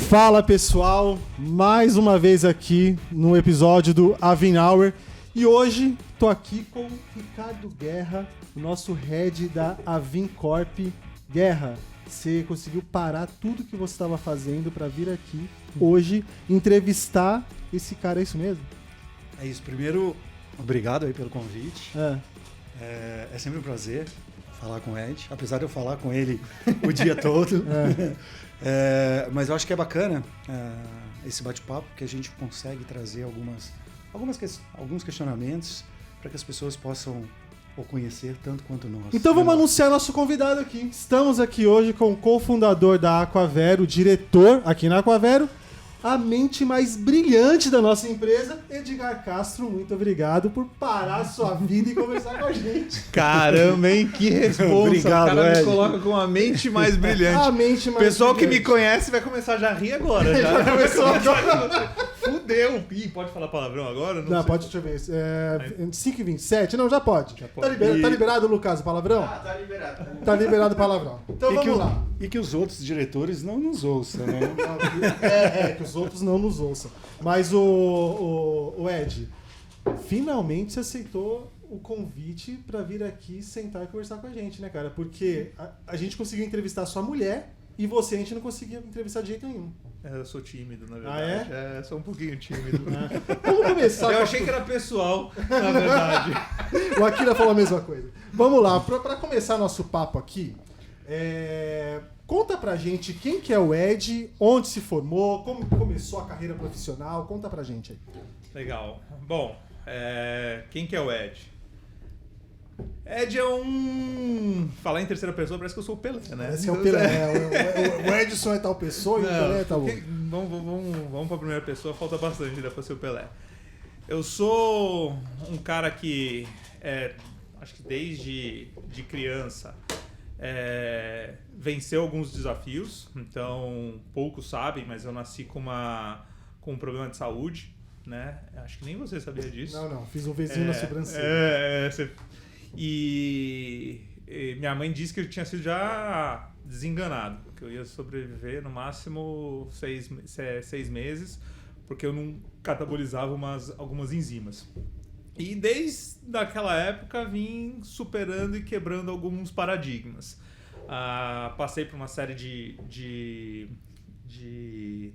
Fala pessoal, mais uma vez aqui no episódio do Avin Hour e hoje tô aqui com o Ricardo Guerra, o nosso head da Avin Corp. Guerra, você conseguiu parar tudo que você estava fazendo para vir aqui hoje entrevistar esse cara, é isso mesmo? É isso, primeiro, obrigado aí pelo convite. É sempre um prazer falar com o Ed, apesar de eu falar com ele o dia todo. Mas eu acho que é bacana esse bate-papo, que a gente consegue trazer alguns questionamentos para que as pessoas possam o conhecer tanto quanto nós. Então vamos anunciar nosso convidado aqui. Estamos aqui hoje com o cofundador da Aquavero, o diretor aqui na Aquavero, a mente mais brilhante da nossa empresa, Edgar Castro. Muito obrigado por parar a sua vida e conversar com a gente. Caramba, hein? Que responsa. Obrigado, o cara Ed. me coloca com a mente mais brilhante. A mente mais Pessoal brilhante. que me conhece vai começar já a rir agora. Já começou agora. Fudeu. Ih, pode falar palavrão agora? Não, sei. deixa eu ver. 5h27? Não, já pode. pode. Tá liberado, Lucas, o palavrão? Tá liberado. Tá liberado o palavrão. Então vamos lá. E que os outros diretores não nos ouçam, né? Que os outros não nos ouçam. Mas o Ed, finalmente você aceitou o convite pra vir aqui sentar e conversar com a gente, né, cara? Porque a gente conseguiu entrevistar a sua mulher e você a gente não conseguia entrevistar de jeito nenhum. Eu sou tímido, na verdade. Sou um pouquinho tímido. Vamos começar. Eu achei que era pessoal, na verdade. O Akira falou a mesma coisa. Vamos lá, pra começar nosso papo aqui, conta pra gente quem que é o Ed, onde se formou, como começou a carreira profissional, conta pra gente aí. Legal. Bom, quem que é o Ed? Ed é um... Falar em terceira pessoa parece que eu sou o Pelé, né? Esse é o Pelé. O Edson é tal pessoa e o Pelé é tal outro. Vamos pra primeira pessoa, falta bastante ainda pra ser o Pelé. Eu sou um cara que, acho que desde de criança, venceu alguns desafios. Então, poucos sabem, mas eu nasci com um problema de saúde, né? Acho que nem você sabia disso. Não, fiz um vizinho na sobrancelha. E minha mãe disse que eu tinha sido já desenganado, que eu ia sobreviver no máximo 6 meses, porque eu não catabolizava algumas enzimas. E desde aquela época vim superando e quebrando alguns paradigmas. Passei por uma série de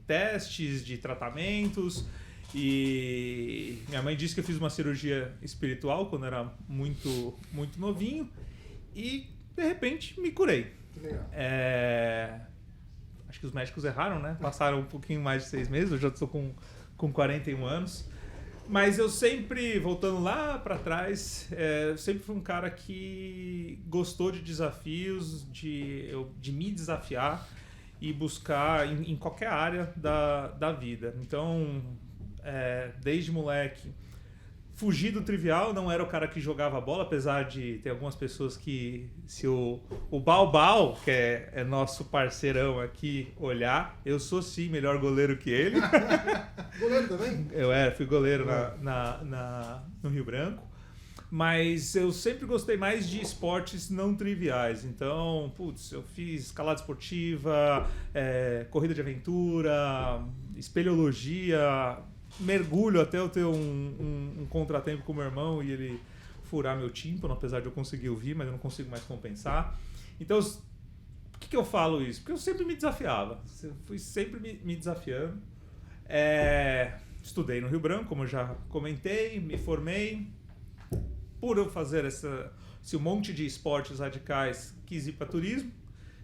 testes, de tratamentos. E minha mãe disse que eu fiz uma cirurgia espiritual quando era muito, muito novinho e, de repente, me curei. Legal. Acho que os médicos erraram, né? Passaram um pouquinho mais de 6 meses, eu já estou com 41 anos. Mas eu sempre, voltando lá para trás, sempre fui um cara que gostou de desafios, de me desafiar e buscar em qualquer área da vida. Então... desde moleque, fugi do trivial, não era o cara que jogava bola, apesar de ter algumas pessoas que, se o Balbal, que é nosso parceirão aqui, olhar, eu sou sim melhor goleiro que ele. Goleiro também? Eu fui goleiro no Rio Branco, mas eu sempre gostei mais de esportes não triviais. Então, eu fiz escalada esportiva, corrida de aventura, espeleologia, mergulho até eu ter um contratempo com o meu irmão e ele furar meu tímpano, apesar de eu conseguir ouvir, mas eu não consigo mais compensar. Então, por que eu falo isso? Porque eu sempre me desafiava. Fui sempre me desafiando. Estudei no Rio Branco, como eu já comentei, me formei. Por eu fazer esse monte de esportes radicais, quis ir para turismo.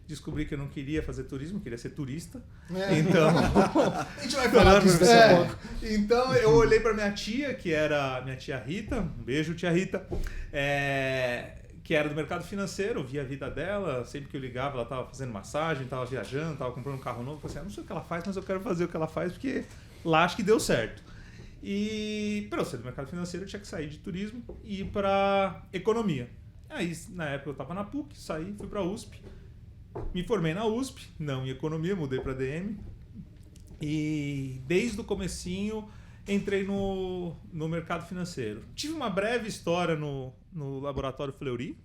Descobri que eu não queria fazer turismo, queria ser turista. Então, a gente vai falar disso daqui a pouco. Então eu olhei para minha tia, que era minha tia Rita, um beijo, tia Rita, que era do mercado financeiro, eu via a vida dela, sempre que eu ligava ela estava fazendo massagem, estava viajando, estava comprando um carro novo. Eu falei assim, não sei o que ela faz, mas eu quero fazer o que ela faz, porque lá acho que deu certo. E para eu ser do mercado financeiro eu tinha que sair de turismo e ir para economia. Aí na época eu estava na PUC, saí, fui para a USP. Me formei na USP, não em economia, mudei para DM. E desde o comecinho entrei no mercado financeiro. Tive uma breve história no laboratório Fleury,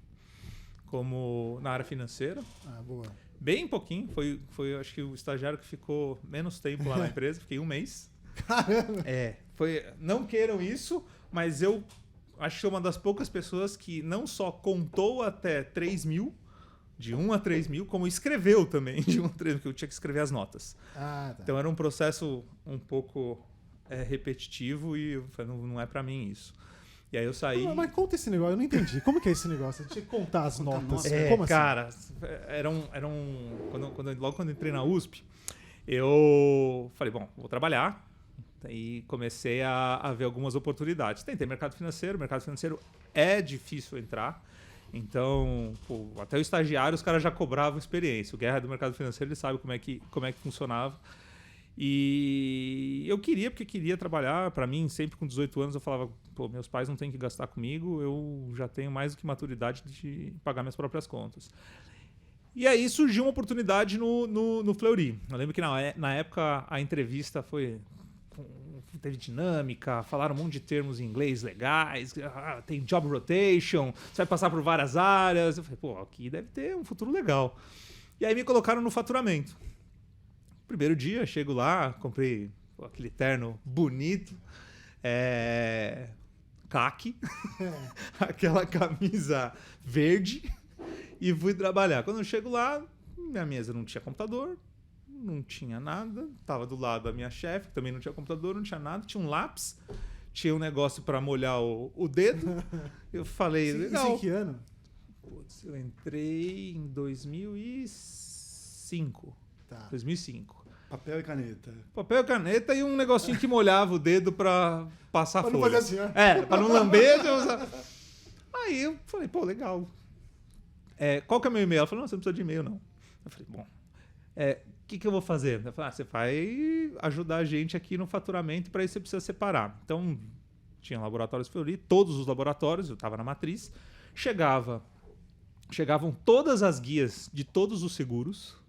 como na área financeira. Boa. Bem pouquinho. Foi acho que o estagiário que ficou menos tempo lá na empresa. Fiquei 1 mês. Caramba! Não queiram isso, mas eu acho que sou uma das poucas pessoas que não só contou até 3 mil, de 1 a 3 mil, como escreveu também de 1 a 3 mil, porque eu tinha que escrever as notas. Tá. Então era um processo um pouco repetitivo e eu falei, não é pra mim isso. E aí eu saí... Mas conta esse negócio, eu não entendi. Como que é esse negócio? Você tinha que contar as notas. Como assim? Cara, logo quando eu entrei na USP, eu falei, bom, vou trabalhar. E comecei a ver algumas oportunidades. Tentei mercado financeiro é difícil entrar. Então, até o estagiário, os caras já cobravam experiência. O Guerra do mercado financeiro, ele sabe como é que funcionava. E eu porque queria trabalhar. Para mim, sempre com 18 anos, eu falava, meus pais não têm que gastar comigo, eu já tenho mais do que maturidade de pagar minhas próprias contas. E aí surgiu uma oportunidade no Fleury. Eu lembro que na época a entrevista teve dinâmica, falaram um monte de termos em inglês legais, tem job rotation, você vai passar por várias áreas. Eu falei, aqui deve ter um futuro legal. E aí me colocaram no faturamento. Primeiro dia, chego lá, comprei aquele terno bonito, caqui, aquela camisa verde e fui trabalhar. Quando eu chego lá, minha mesa não tinha computador, não tinha nada, tava do lado da minha chefe, que também não tinha computador, não tinha nada, tinha um lápis, tinha um negócio para molhar o dedo. Eu falei, legal. Isso em que ano? Putz, eu entrei em 2005. Tá. 2005. Papel e caneta. Papel e caneta e um negocinho que molhava o dedo para passar pra folha. Não fazer assim, para não lamber. Aí eu falei, legal. Qual que é o meu e-mail? Ela falou, não, você não precisa de e-mail, não. Eu falei, bom, o que eu vou fazer? Ela falou, você vai ajudar a gente aqui no faturamento, para isso você precisa separar. Então, tinha laboratórios Fleury, todos os laboratórios, eu estava na matriz, chegavam todas as guias de todos os seguros,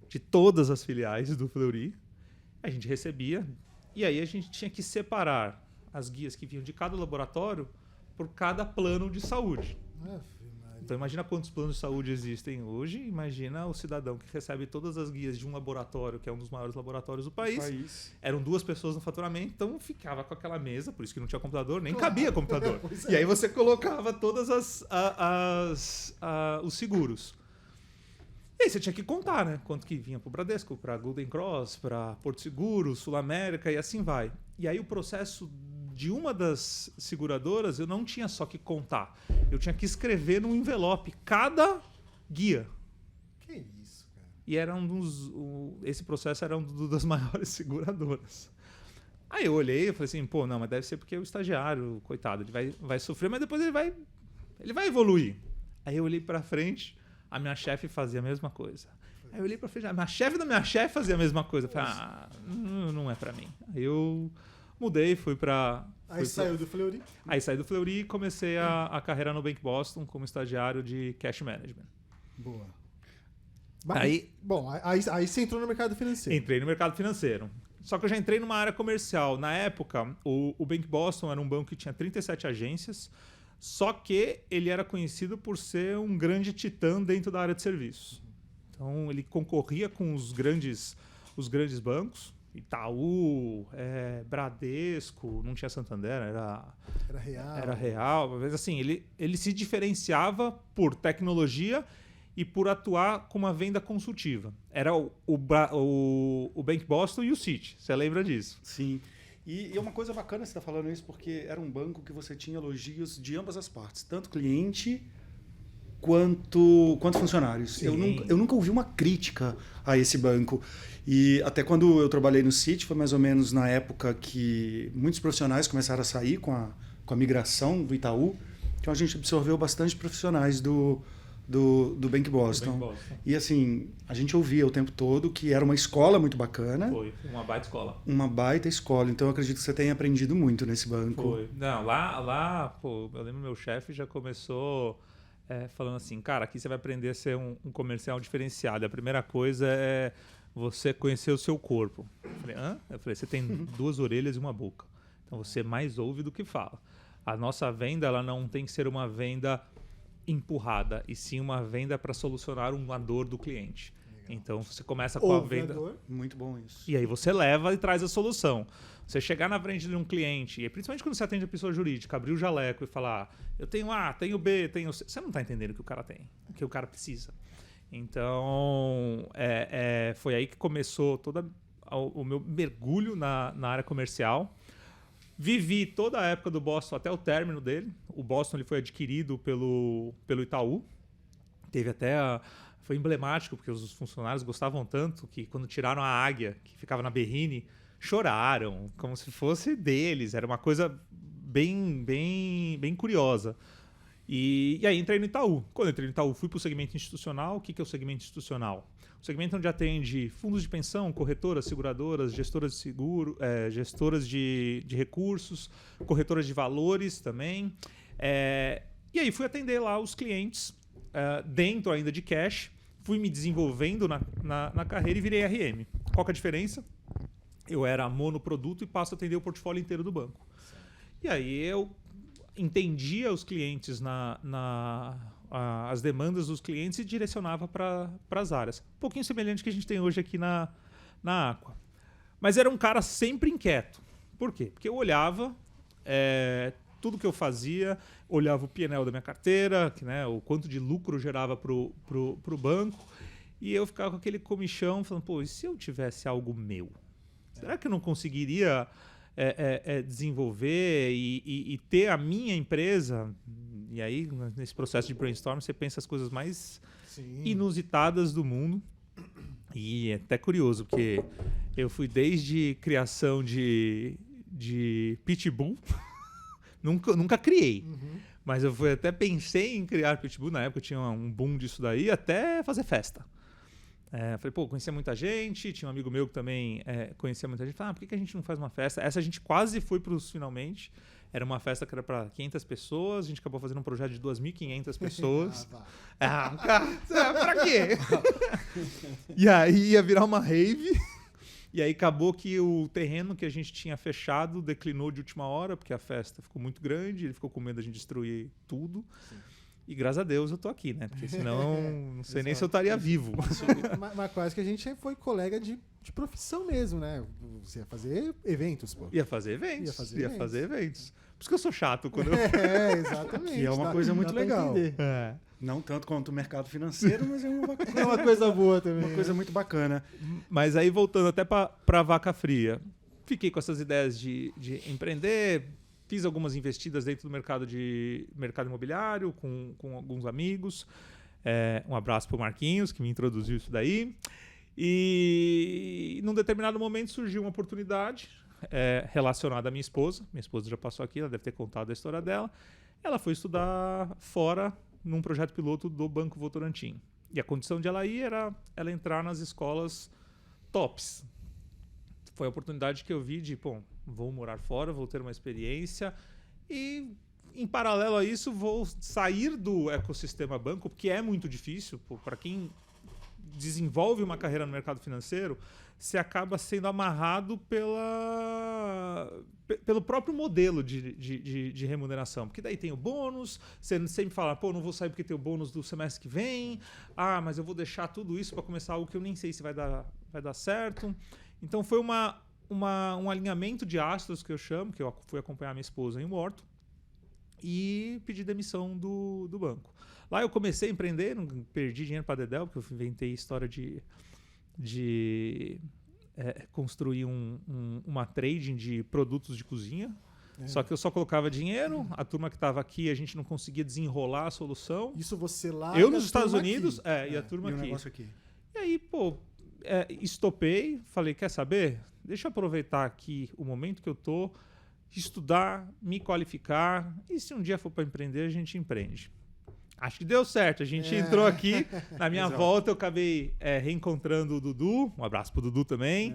de todas as filiais do Fleury, a gente recebia, e aí a gente tinha que separar as guias que vinham de cada laboratório por cada plano de saúde. Então imagina quantos planos de saúde existem hoje, imagina o cidadão que recebe todas as guias de um laboratório, que é um dos maiores laboratórios do país. Eram 2 pessoas no faturamento, então ficava com aquela mesa, por isso que não tinha computador, nem cabia computador. E aí você colocava todas os seguros. E aí você tinha que contar, né? Quanto que vinha para o Bradesco, para Golden Cross, para Porto Seguro, Sul América e assim vai. E aí o processo de uma das seguradoras, eu não tinha só que contar. Eu tinha que escrever num envelope cada guia. Que isso, cara? E era esse processo era das maiores seguradoras. Aí eu olhei e falei assim, não, mas deve ser porque o estagiário, coitado, ele vai sofrer, mas depois ele vai evoluir. Aí eu olhei para frente, a minha chefe fazia a mesma coisa. Aí eu olhei para frente, a chefe da minha chefe fazia a mesma coisa. Eu falei, não é para mim. Aí eu mudei, fui para... Aí saiu do Fleury? Aí saí do Fleury e comecei a carreira no Bank Boston como estagiário de Cash Management. Boa. Aí você entrou no mercado financeiro. Entrei no mercado financeiro. Só que eu já entrei numa área comercial. Na época, o Bank Boston era um banco que tinha 37 agências, só que ele era conhecido por ser um grande titã dentro da área de serviços. Então, ele concorria com os grandes bancos, Itaú, Bradesco, não tinha Santander, era Real. Mas assim, ele se diferenciava por tecnologia e por atuar com uma venda consultiva. Era o Bank Boston e o Citi. Você lembra disso? Sim. E é uma coisa bacana você estar falando isso, porque era um banco que você tinha elogios de ambas as partes, tanto cliente quanto funcionários. Eu nunca ouvi uma crítica a esse banco. E até quando eu trabalhei no Citi, foi mais ou menos na época que muitos profissionais começaram a sair com a migração do Itaú. Então a gente absorveu bastante profissionais do Bank Boston. E assim, a gente ouvia o tempo todo que era uma escola muito bacana. Foi uma baita escola. Uma baita escola. Então eu acredito que você tenha aprendido muito nesse banco. Foi. Não, lá eu lembro meu chefe já começou falando assim, cara, aqui você vai aprender a ser um comercial diferenciado. A primeira coisa é você conhecer o seu corpo. Eu falei, hã? Eu falei, você tem 2 orelhas e uma boca. Então você mais ouve do que fala. A nossa venda, ela não tem que ser uma venda empurrada, e sim uma venda para solucionar uma dor do cliente. Então você começa com a venda. Muito bom isso. E aí você leva e traz a solução. Você chegar na frente de um cliente, e principalmente quando você atende a pessoa jurídica, abrir o jaleco e falar, eu tenho A, tenho B, tenho C. Você não está entendendo o que o cara tem, o que o cara precisa. Então, foi aí que começou todo o meu mergulho na área comercial. Vivi toda a época do Boston até o término dele. O Boston ele foi adquirido pelo Itaú. Teve até foi emblemático, porque os funcionários gostavam tanto que quando tiraram a águia, que ficava na Berrine, choraram, como se fosse deles. Era uma coisa bem, bem, bem curiosa. E aí entrei no Itaú. Quando entrei no Itaú, fui para o segmento institucional. O que é o segmento institucional? O segmento onde atende fundos de pensão, corretoras, seguradoras, gestoras de seguro, gestoras de recursos, corretoras de valores também. E aí fui atender lá os clientes dentro ainda de cash. Fui me desenvolvendo na carreira e virei RM. Qual que é a diferença? Eu era monoproduto e passo a atender o portfólio inteiro do banco. Certo. E aí eu entendia os clientes as demandas dos clientes e direcionava para as áreas. Um pouquinho semelhante que a gente tem hoje aqui na Aqua. Mas era um cara sempre inquieto. Por quê? Porque eu olhava tudo que eu fazia, olhava o P&L da minha carteira, o quanto de lucro gerava para o banco, e eu ficava com aquele comichão falando, pô, e se eu tivesse algo meu? Será que eu não conseguiria desenvolver e ter a minha empresa? E aí, nesse processo de brainstorm, você pensa as coisas mais inusitadas do mundo. E é até curioso, porque eu fui desde criação de pitbull, nunca criei. Uhum. Mas eu até pensei em criar pitbull, na época tinha um boom disso daí, até fazer festa. Falei, pô, conhecia muita gente, tinha um amigo meu que também conhecia muita gente. Falei, por que a gente não faz uma festa? Essa a gente quase foi para os finalmente. Era uma festa que era para 500 pessoas, a gente acabou fazendo um projeto de 2.500 pessoas. Pra quê? E aí ia virar uma rave. E aí acabou que o terreno que a gente tinha fechado declinou de última hora, porque a festa ficou muito grande, ele ficou com medo da gente destruir tudo. Sim. E graças a Deus eu tô aqui, né? Porque senão não sei nem se eu estaria vivo. Mas quase que a gente foi colega de profissão mesmo, né? Você ia fazer eventos, pô. Ia fazer eventos. Por isso que eu sou chato quando eu... Exatamente. E é uma coisa muito legal. Não tanto quanto o mercado financeiro, mas é uma coisa boa também. Uma coisa muito bacana. Mas aí, voltando até para Vaca Fria, fiquei com essas ideias de empreender, fiz algumas investidas dentro do mercado imobiliário com alguns amigos. Um abraço para o Marquinhos, que me introduziu isso daí. E num determinado momento surgiu uma oportunidade relacionada à minha esposa. Minha esposa já passou aqui, ela deve ter contado a história dela. Ela foi estudar fora num projeto piloto do Banco Votorantim. E a condição de ela ir era ela entrar nas escolas tops. Foi a oportunidade que eu vi de, vou morar fora, vou ter uma experiência e, em paralelo a isso, vou sair do ecossistema banco, porque é muito difícil. Para quem desenvolve uma carreira no mercado financeiro, você acaba sendo amarrado pelo próprio modelo de remuneração. Porque daí tem o bônus, você sempre fala, não vou sair porque tem o bônus do semestre que vem, mas eu vou deixar tudo isso para começar algo que eu nem sei se vai dar certo. Então foi um alinhamento de astros, que eu chamo, que eu fui acompanhar minha esposa em Morto e pedi demissão do banco. Lá eu comecei a empreender, não perdi dinheiro para Dedéu, porque eu inventei a história de construir uma trading de produtos de cozinha. Só que eu só colocava dinheiro, a turma que estava aqui, a gente não conseguia desenrolar a solução. Isso você lá... Eu nos Estados Unidos, e a turma e o aqui. Negócio aqui. E aí, estopei, falei, quer saber? Deixa eu aproveitar aqui o momento que eu tô, estudar, me qualificar, e se um dia for para empreender, a gente empreende. Acho que deu certo, a gente entrou aqui, na minha volta eu acabei reencontrando o Dudu, um abraço pro Dudu também,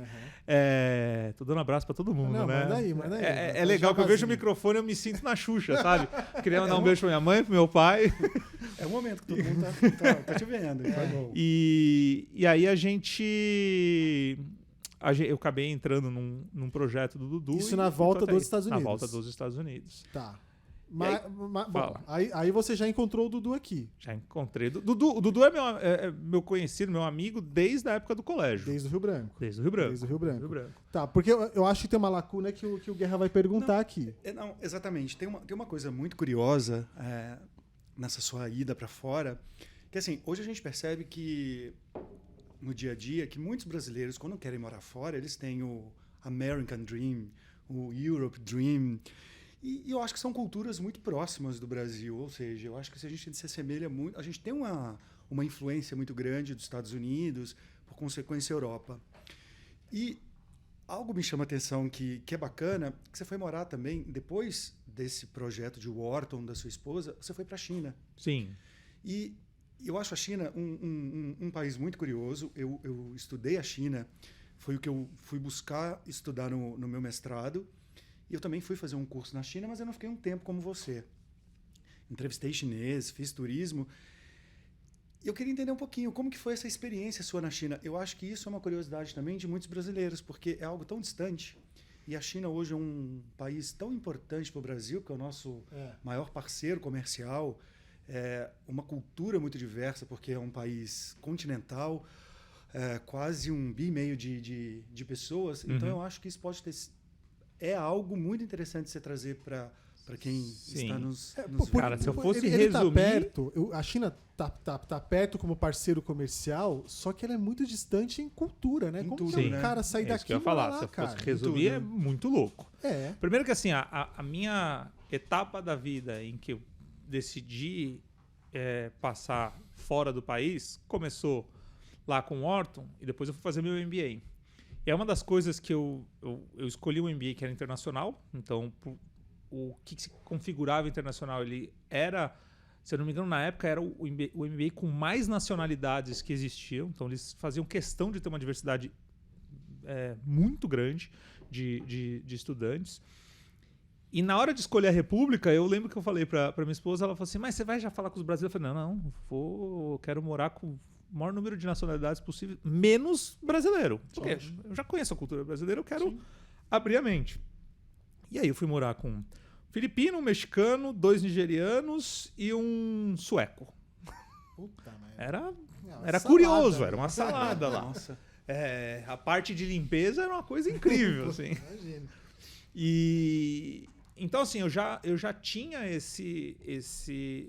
tô dando um abraço pra todo mundo, né? Manda aí. É legal que eu vejo o microfone e eu me sinto na Xuxa, sabe? Queria mandar um beijo pra minha mãe, pro meu pai. É o momento que todo mundo tá te vendo. E aí eu acabei entrando num projeto do Dudu. Isso na volta dos Estados Unidos? Na volta dos Estados Unidos. Tá. Bom, aí você já encontrou o Dudu aqui. Já encontrei. O Dudu é meu conhecido, meu amigo, desde a época do colégio. Desde o Rio Branco. Desde o Rio Branco. Tá, porque eu acho que tem uma lacuna que o Guerra vai perguntar aqui. Não, exatamente. Tem uma coisa muito curiosa nessa sua ida para fora, que assim, hoje a gente percebe que no dia a dia, que muitos brasileiros, quando querem morar fora, eles têm o American Dream, o Europe Dream. E eu acho que são culturas muito próximas do Brasil, ou seja, eu acho que a gente se assemelha muito, a gente tem uma influência muito grande dos Estados Unidos, por consequência Europa. E algo me chama a atenção que é bacana, que você foi morar também, depois desse projeto de Wharton, da sua esposa, você foi para a China. Sim. E eu acho a China um país muito curioso, eu estudei a China, foi o que eu fui buscar estudar no meu mestrado. E eu também fui fazer um curso na China, mas eu não fiquei um tempo como você. Entrevistei chinês, fiz turismo. E eu queria entender um pouquinho como que foi essa experiência sua na China. Eu acho que isso é uma curiosidade também de muitos brasileiros, porque é algo tão distante. E a China hoje é um país tão importante para o Brasil, que é o nosso maior parceiro comercial. É uma cultura muito diversa, porque é um país continental, quase 1,5 bilhão de pessoas. Uhum. Então eu acho que isso pode ter... É algo muito interessante de você trazer para quem está nos... Cara, se eu fosse resumir... Ele tá perto, a China tá perto como parceiro comercial, só que ela é muito distante em cultura, né? Como que um cara sair daqui e morar lá, se eu cara? fosse resumir, é muito louco. É. Primeiro que assim, a minha etapa da vida em que eu decidi passar fora do país começou lá com o Wharton e depois eu fui fazer meu MBA. É uma das coisas que eu escolhi um MBA que era internacional, então o que se configurava internacional, ele era, se eu não me engano, na época era o MBA com mais nacionalidades que existiam, então eles faziam questão de ter uma diversidade muito grande de estudantes. E na hora de escolher a república, eu lembro que eu falei para minha esposa, ela falou assim, mas você vai já falar com os brasileiros? Eu falei, não, quero morar com o maior número de nacionalidades possível, menos brasileiro. Porque eu já conheço a cultura brasileira, eu quero abrir a mente. E aí eu fui morar com um filipino, um mexicano, 2 nigerianos e um sueco. Puta merda. Era curioso, era uma salada lá. Nossa. A parte de limpeza era uma coisa incrível. Assim. Imagina. Então, assim, eu já tinha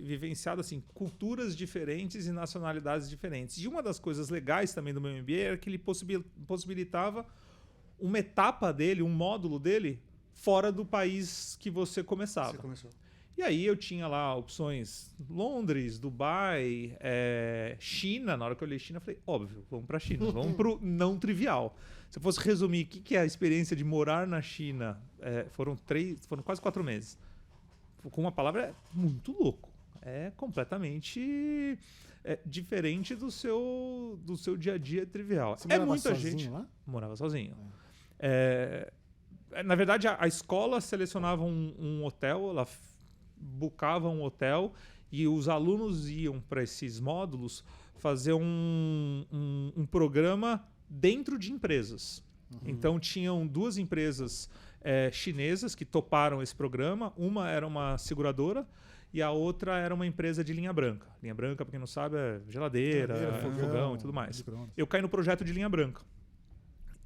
vivenciado assim, culturas diferentes e nacionalidades diferentes. E uma das coisas legais também do meu MBA era que ele possibilitava uma etapa dele, um módulo dele, fora do país que você começava. Você começou. E aí eu tinha lá opções Londres, Dubai, China. Na hora que eu olhei China, eu falei, óbvio, vamos para a China, vamos para o não trivial. Se eu fosse resumir o que é a experiência de morar na China, foram quase 4 meses. Com uma palavra, é muito louco. É completamente diferente do seu dia a dia trivial. Você morava muita sozinho gente lá? Morava sozinho. Na verdade, a escola selecionava um hotel, ela bucava um hotel e os alunos iam para esses módulos fazer um programa dentro de empresas. Uhum. Então, tinham 2 empresas chinesas que toparam esse programa. Uma era uma seguradora e a outra era uma empresa de linha branca. Linha branca, para quem não sabe, é geladeira, fogão e tudo mais. Eu caí no projeto de linha branca.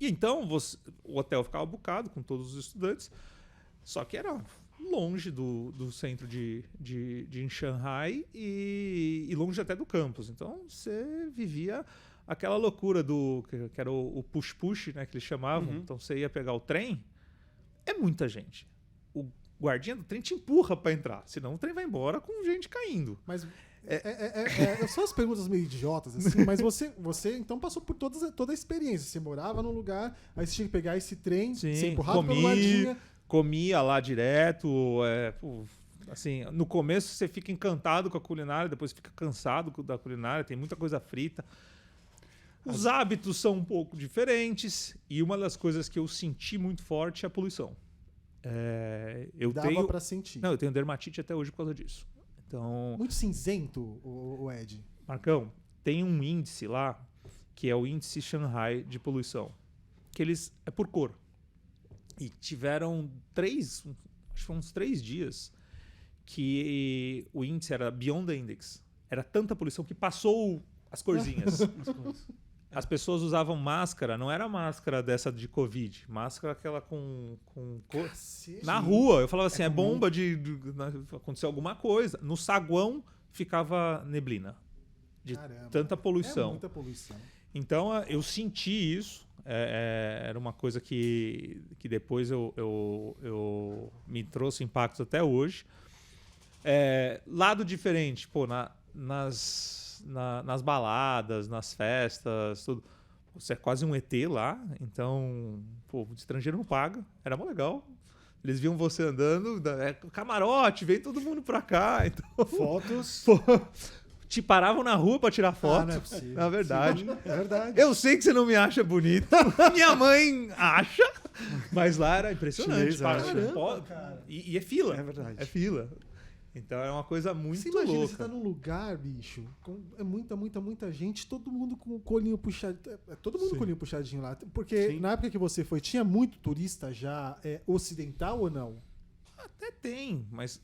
E então, o hotel ficava bucado com todos os estudantes, só que era longe do centro de Shanghai e longe até do campus. Então, você vivia aquela loucura que era o push-push, né, que eles chamavam. Uhum. Então, você ia pegar o trem, é muita gente. O guardinha do trem te empurra para entrar, senão o trem vai embora com gente caindo. Mas são as perguntas meio idiotas, assim, mas você então passou por toda a experiência. Você morava num lugar, aí você tinha que pegar esse trem, ser empurrado pelo guardinha. Comia lá direto. Assim, no começo você fica encantado com a culinária, depois fica cansado da culinária, tem muita coisa frita. Os hábitos são um pouco diferentes e uma das coisas que eu senti muito forte é a poluição. Dava pra sentir. Não, eu tenho dermatite até hoje por causa disso. Então, muito cinzento, o Ed. Marcão, tem um índice lá que é o índice Shanghai de poluição, que é por cor. E tiveram acho que uns 3 dias que o índice era beyond the index. Era tanta poluição que passou as corzinhas. As pessoas usavam máscara, não era máscara dessa de Covid, máscara aquela com cor. Na rua, eu falava assim, é bomba de acontecer alguma coisa. No saguão ficava neblina. De tanta poluição. É muita poluição. Então eu senti isso. Era uma coisa que depois eu me trouxe impactos até hoje. Lado diferente, pô, nas baladas, nas festas, tudo. Você é quase um ET lá, então, pô, o estrangeiro não paga, era mó legal. Eles viam você andando, camarote, vem todo mundo pra cá. Então, fotos. Pô, te paravam na rua pra tirar foto. Não é possível. Na verdade. É verdade. Eu sei que você não me acha bonito. Minha mãe acha. Mas lá era impressionante. Caramba, cara. E é fila. É verdade. É fila. Então é uma coisa muito você imagina, louca. Você tá num lugar, bicho, é muita gente, todo mundo com o colinho puxadinho. Todo mundo com o colinho puxadinho lá. Porque na época que você foi, tinha muito turista já ocidental ou não? Até tem, mas...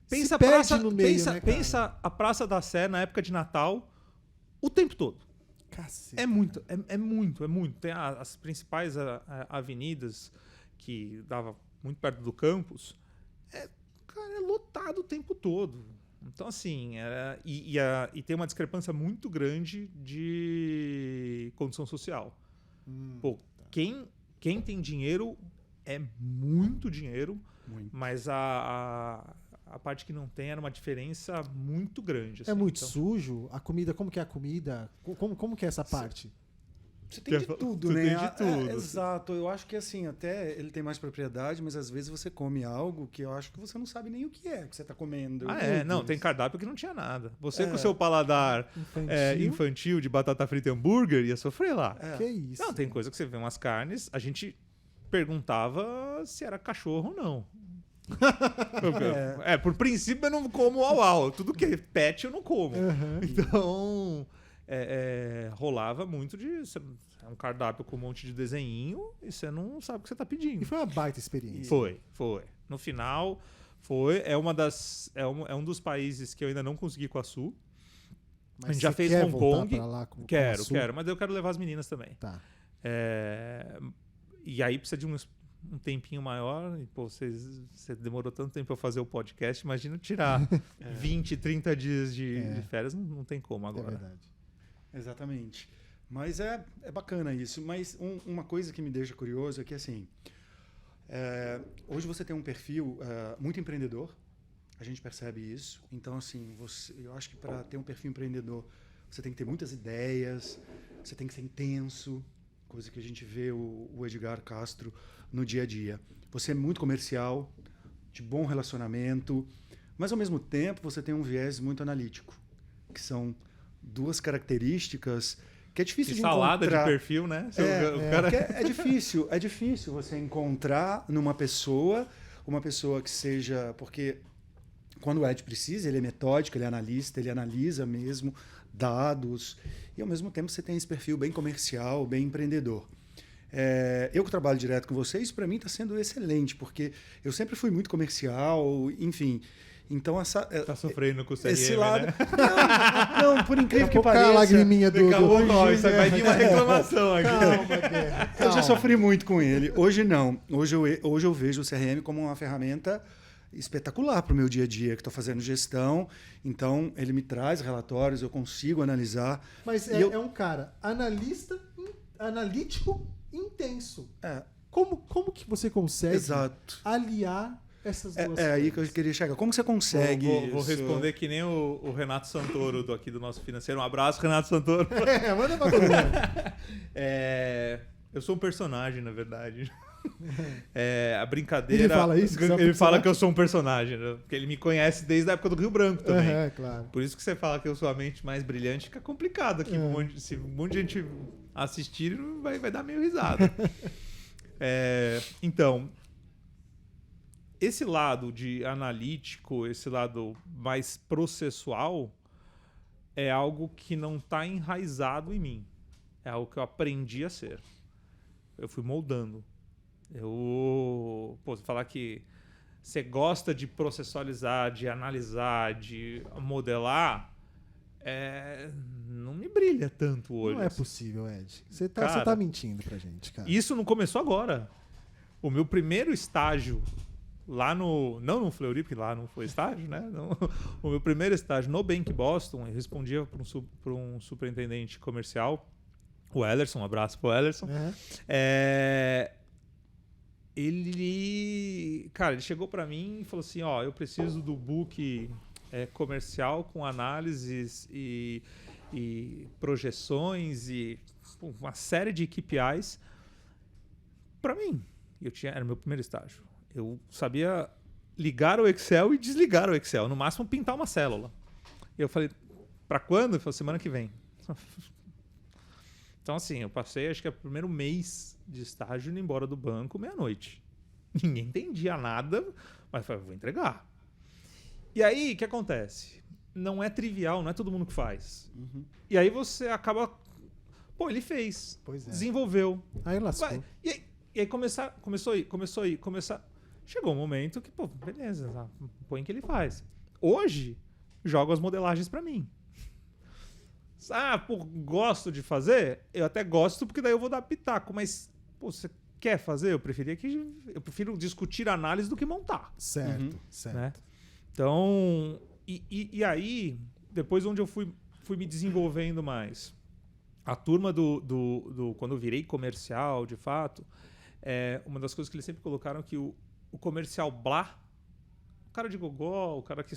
Pensa, pensa a Praça da Sé na época de Natal o tempo todo. Cacete. É muito. Tem as principais avenidas que dava muito perto do campus. Cara, é lotado o tempo todo. Então, assim, e tem uma discrepância muito grande de condição social. Pô, quem tem dinheiro é muito dinheiro, mas a parte que não tem era uma diferença muito grande. Assim. É muito sujo? A comida, como que é a comida? Como que é essa parte? Você tem de tudo, né? Tem de tudo. Exato. Eu acho que assim, até ele tem mais propriedade, mas às vezes você come algo que eu acho que você não sabe nem o que você está comendo. Não, tem cardápio que não tinha nada. Você com o seu paladar infantil de batata frita e hambúrguer ia sofrer lá. Que isso? Não, tem coisa que você vê umas carnes, a gente perguntava se era cachorro ou não. Por princípio eu não como au-au. Tudo que é pet eu não como. Então, rolava muito de... um cardápio com um monte de desenhinho e você não sabe o que você tá pedindo. E foi uma baita experiência. Foi. No final, é um dos países que eu ainda não consegui com a Sul. Mas a gente já fez Hong Kong. Quero, mas eu quero levar as meninas também. Tá. E aí precisa de um tempinho maior. E, pô, você demorou tanto tempo para fazer o podcast. Imagina tirar 20, 30 dias de férias. Não tem como agora. É verdade. Exatamente. Mas é bacana isso. Mas uma coisa que me deixa curioso é que, assim, hoje você tem um perfil muito empreendedor. A gente percebe isso. Então, assim, eu acho que para ter um perfil empreendedor, você tem que ter muitas ideias, você tem que ser intenso, coisa que a gente vê o Edgar Castro no dia a dia. Você é muito comercial, de bom relacionamento, mas, ao mesmo tempo, você tem um viés muito analítico, que são duas características que é difícil de salada encontrar. De perfil, né? É difícil você encontrar numa pessoa, uma pessoa que seja... Porque quando o Ed precisa, ele é metódico, ele é analista, ele analisa mesmo dados, e ao mesmo tempo você tem esse perfil bem comercial, bem empreendedor. Eu que trabalho direto com vocês, para mim está sendo excelente, porque eu sempre fui muito comercial, enfim... Então tá sofrendo com o CRM, esse lado, né? Não, por incrível que pareça. A lagriminha do isso vai vir uma reclamação aqui. Calma. Eu já sofri muito com ele. Hoje não. Hoje eu vejo o CRM como uma ferramenta espetacular para o meu dia a dia, que estou fazendo gestão. Então, ele me traz relatórios, eu consigo analisar. Mas um cara analítico intenso. Como que você consegue aliar essas duas coisas? Aí que eu queria chegar. Como você consegue? Vou responder que nem o Renato Santoro aqui do nosso financeiro. Um abraço, Renato Santoro. Manda pra você. Eu sou um personagem, na verdade. A brincadeira. Ele fala isso? Ele fala que eu sou um personagem, né? Porque ele me conhece desde a época do Rio Branco também. Claro. Por isso que você fala que eu sou a mente mais brilhante, fica complicado aqui. Se um monte de gente assistir, vai dar meio risada. Então, esse lado de analítico, esse lado mais processual, é algo que não está enraizado em mim. É algo que eu aprendi a ser. Eu fui moldando. Você falar que você gosta de processualizar, de analisar, de modelar, não me brilha tanto o olho. Não é possível, Ed. Você Cara, tá mentindo pra gente, cara. Isso não começou agora. O meu primeiro estágio lá no... Não no Fleury, porque lá não foi estágio, né? Não, o meu primeiro estágio no Bank Boston, eu respondia para um superintendente comercial, o Ellerson, um abraço pro Ellerson. Uhum. Ele chegou para mim e falou assim, ó, eu preciso do book comercial com análises e projeções e uma série de KPIs para mim. Era meu primeiro estágio. Eu sabia ligar o Excel e desligar o Excel, no máximo pintar uma célula. E eu falei, para quando? Ele falou, semana que vem. Então, assim, eu passei, acho que o primeiro mês de estágio indo embora do banco, meia-noite. Ninguém entendia nada, mas eu falei, vou entregar. E aí, o que acontece? Não é trivial, não é todo mundo que faz. Uhum. E aí você acaba... Pô, ele fez, desenvolveu. Aí lascou. E aí começou a ir. Chegou um momento que, pô, beleza, põe o que ele faz. Hoje, jogo as modelagens para mim. Pô, gosto de fazer? Eu até gosto, porque daí eu vou dar pitaco. Mas, pô, você quer fazer? Eu prefiro discutir análise do que montar. Certo, certo. Né? Então, e aí, depois onde eu fui me desenvolvendo mais, a turma quando eu virei comercial, de fato, uma das coisas que eles sempre colocaram que o comercial blá, o cara de gogó, o cara que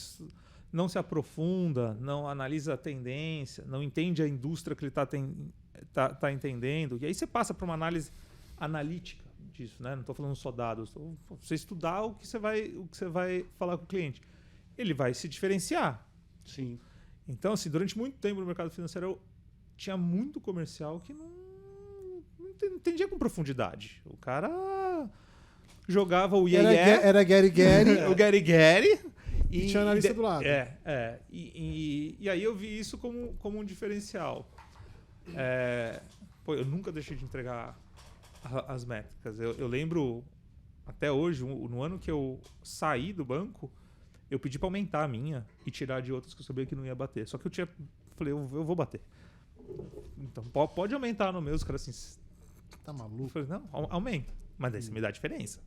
não se aprofunda, não analisa a tendência, não entende a indústria que ele tá entendendo. E aí você passa para uma análise analítica disso, né? Não estou falando só dados. Você estudar o que você vai falar com o cliente. Ele vai se diferenciar. Sim. Então, assim, durante muito tempo no mercado financeiro, eu tinha muito comercial que não entendia com profundidade. O cara jogava o Era Gary o Gary e tinha analista do lado. E aí eu vi isso como um diferencial. Eu nunca deixei de entregar as métricas. Eu lembro, até hoje, no ano que eu saí do banco, eu pedi para aumentar a minha e tirar de outras que eu sabia que não ia bater. Só que eu falei, eu vou bater. Então, pode aumentar no meu. Os caras assim... Tá maluco? Eu falei, não, aumenta. Mas daí você me dá a diferença.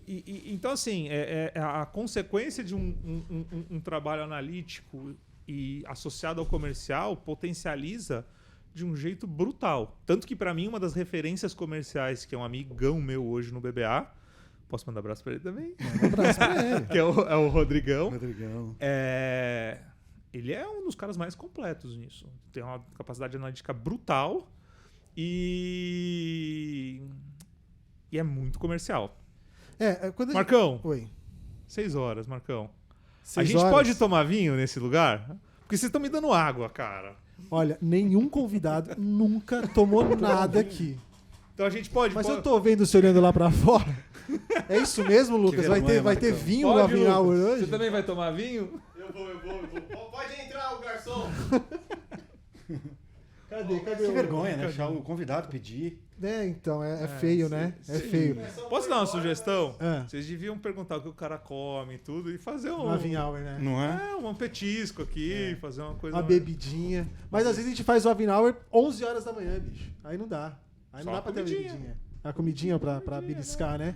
Então, assim, a consequência de um trabalho analítico e associado ao comercial potencializa de um jeito brutal. Tanto que, para mim, uma das referências comerciais, que é um amigão meu hoje no BBA, posso mandar abraço para ele também? Manda abraço para ele. Que é o Rodrigão. Rodrigão. Ele é um dos caras mais completos nisso. Tem uma capacidade analítica brutal e é muito comercial. Marcão. Oi. 6 horas, Marcão. 6 a gente horas? pode tomar vinho nesse lugar? Porque vocês estão me dando água, cara. Olha, nenhum convidado nunca tomou nada aqui. Então a gente pode... Mas eu tô vendo você olhando lá pra fora. É isso mesmo, Lucas? Vai ter vinho no Avin Hour hoje? Você também vai tomar vinho? Eu vou. Pode entrar, o garçom. Cadê? Que vergonha, né? Deixar o convidado pedir. Então, é feio, né? É feio. Posso dar uma sugestão? É. Vocês deviam perguntar o que o cara come e tudo e fazer Um Avin Hour, né? Não é? um petisco aqui, fazer uma coisa... Uma bebidinha. Mas às vezes a gente faz o Avin Hour 11 horas da manhã, bicho. Aí não dá. Aí não Só dá pra ter uma comidinha. bebidinha. A comidinha pra beliscar, né?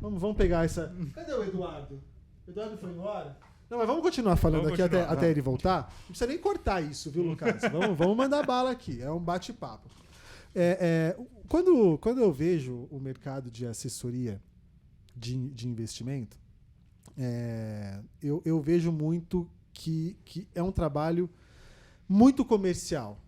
Vamos pegar essa... Cadê o Eduardo? O Eduardo foi embora? Não, mas vamos continuar falando aqui até ele voltar. Não precisa nem cortar isso, viu, Lucas? Vamos mandar bala aqui. É um bate-papo. Quando eu vejo o mercado de assessoria de investimento, eu vejo muito que é um trabalho muito comercial.